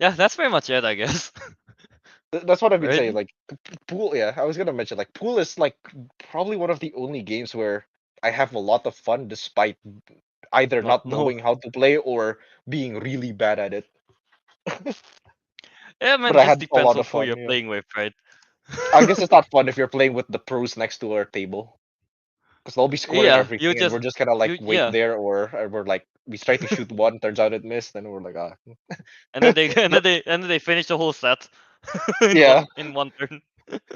Yeah, that's pretty much it, I guess. That's what I've been right? saying. Like pool, yeah, I was gonna mention like pool is like probably one of the only games where I have a lot of fun despite either Not not no. knowing how to play or being really bad at it. Yeah, But man, I just had a depends lot on of who fun. you're Yeah. playing with, right? I guess it's not fun if you're playing with the pros next to our table because they'll be scoring yeah, you everything and just we're just kind of like you wait yeah, there, or we're like we try to shoot one, turns out it missed, and we're like ah. and then they No, and then they finish the whole set in yeah, one turn.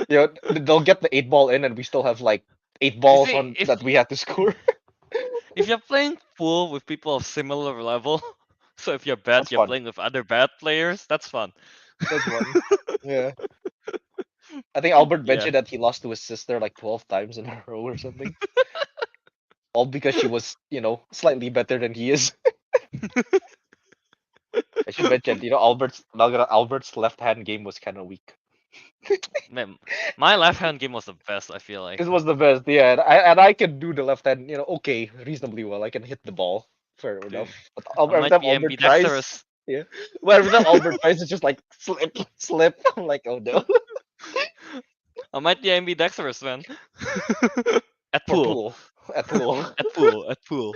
you know, they'll get the 8 ball in and we still have like 8 balls See, on that we had to score. if you're playing pool with people of similar level, so if you're bad, That's you're fun. playing with other bad players. That's fun. That's fun. Yeah, I think Albert yeah. mentioned that he lost to his sister like 12 times in a row or something, all because she was slightly better than he is. I should mention, Albert's left hand game was kind of weak. Man, my left hand game was the best. I feel like. This was the best, yeah. And I can do the left hand, okay, reasonably well. I can hit the ball, fair Dude, enough. But I every might time be Albert tries, ambidextrous. yeah. Well, every time Albert tries, it's just like slip, slip. I'm like, oh no, I might be ambidextrous, man. At for pool. pool, at pool. At pool. At pool.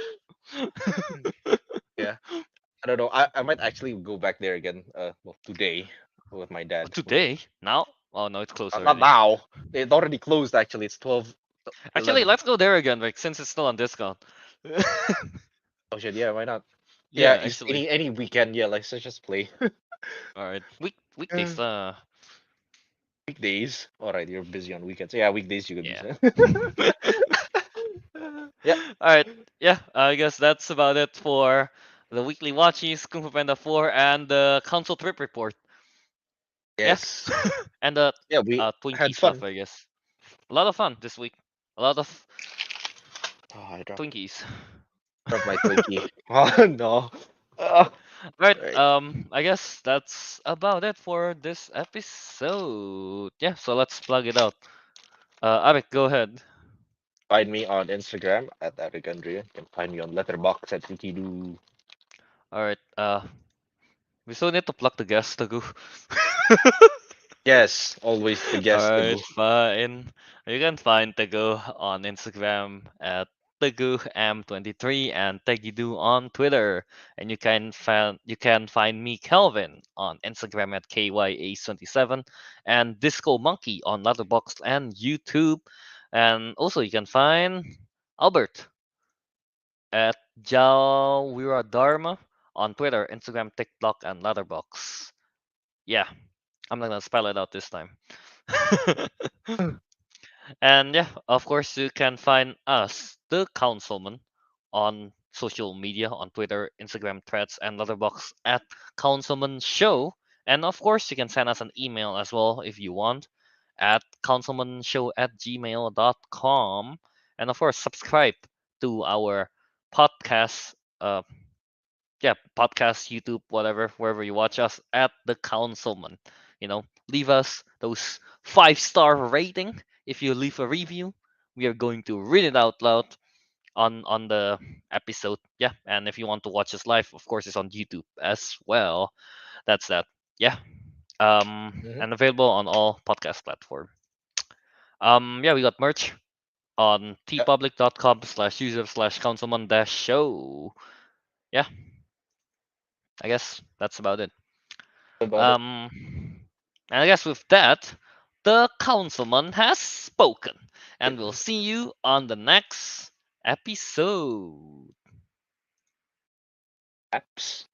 Yeah, I don't know. I might actually go back there again. Well, today with my dad. Today? Now? Oh no, it's closed Not already. now. It already closed. Actually, it's 12, Actually, 11. let's go there again, like since it's still on discount. Oh shit, yeah, why not? Yeah, yeah, actually. any weekend, yeah, let's just play. All right. Weekdays. Uh, Weekdays. All right, you're busy on weekends. Yeah, weekdays you could be Yeah. sad. Yeah. All right. Yeah. I guess that's about it for the weekly watchies, Kung Fu Panda 4, and the council trip report. Yeah. Yes. and the Yeah, we Twinkie had stuff, fun. I guess. A lot of fun this week. A lot of Oh, I Twinkies. dropped my Twinkie. Oh no. Uh, Right. right. I guess that's about it for this episode. Yeah. So let's plug it out. Ariq, go ahead. Find me on Instagram at Ariq Andria. You can find me on Letterbox at Wikidoo. All right. We still need to plug the guest, Teguh. Yes, always the guest to Alright, go. fine. You can find Teguh on Instagram at TeguhM23 and Tegidu on Twitter. And you can find me Kelvin on Instagram at KYAce27 and Disco Monkey on Letterboxd and YouTube. And also you can find Albert at Jal Wiradharma on Twitter, Instagram, TikTok, and Letterboxd. Yeah, I'm not gonna spell it out this time. And yeah, of course, you can find us, the Councilmen, on social media on Twitter, Instagram, Threads, and Letterboxd at Councilman Show. And of course, you can send us an email as well if you want at councilmanshow@gmail.com. And of course, subscribe to our podcast. Yeah, podcast, YouTube, whatever, wherever you watch us at the Councilman. Leave us those 5-star rating. If you leave a review, we are going to read it out loud. on the episode. Yeah, and if you want to watch us live, of course, it's on YouTube as well. That's that. Yeah. Hmm. And available on all podcast platform. Yeah, we got merch on Yeah, tpublic.com/user/councilman dash show. Yeah, I guess that's about it. about it. Um, and I guess with that, the councilman has spoken, and we'll see you on the next episode. Apps.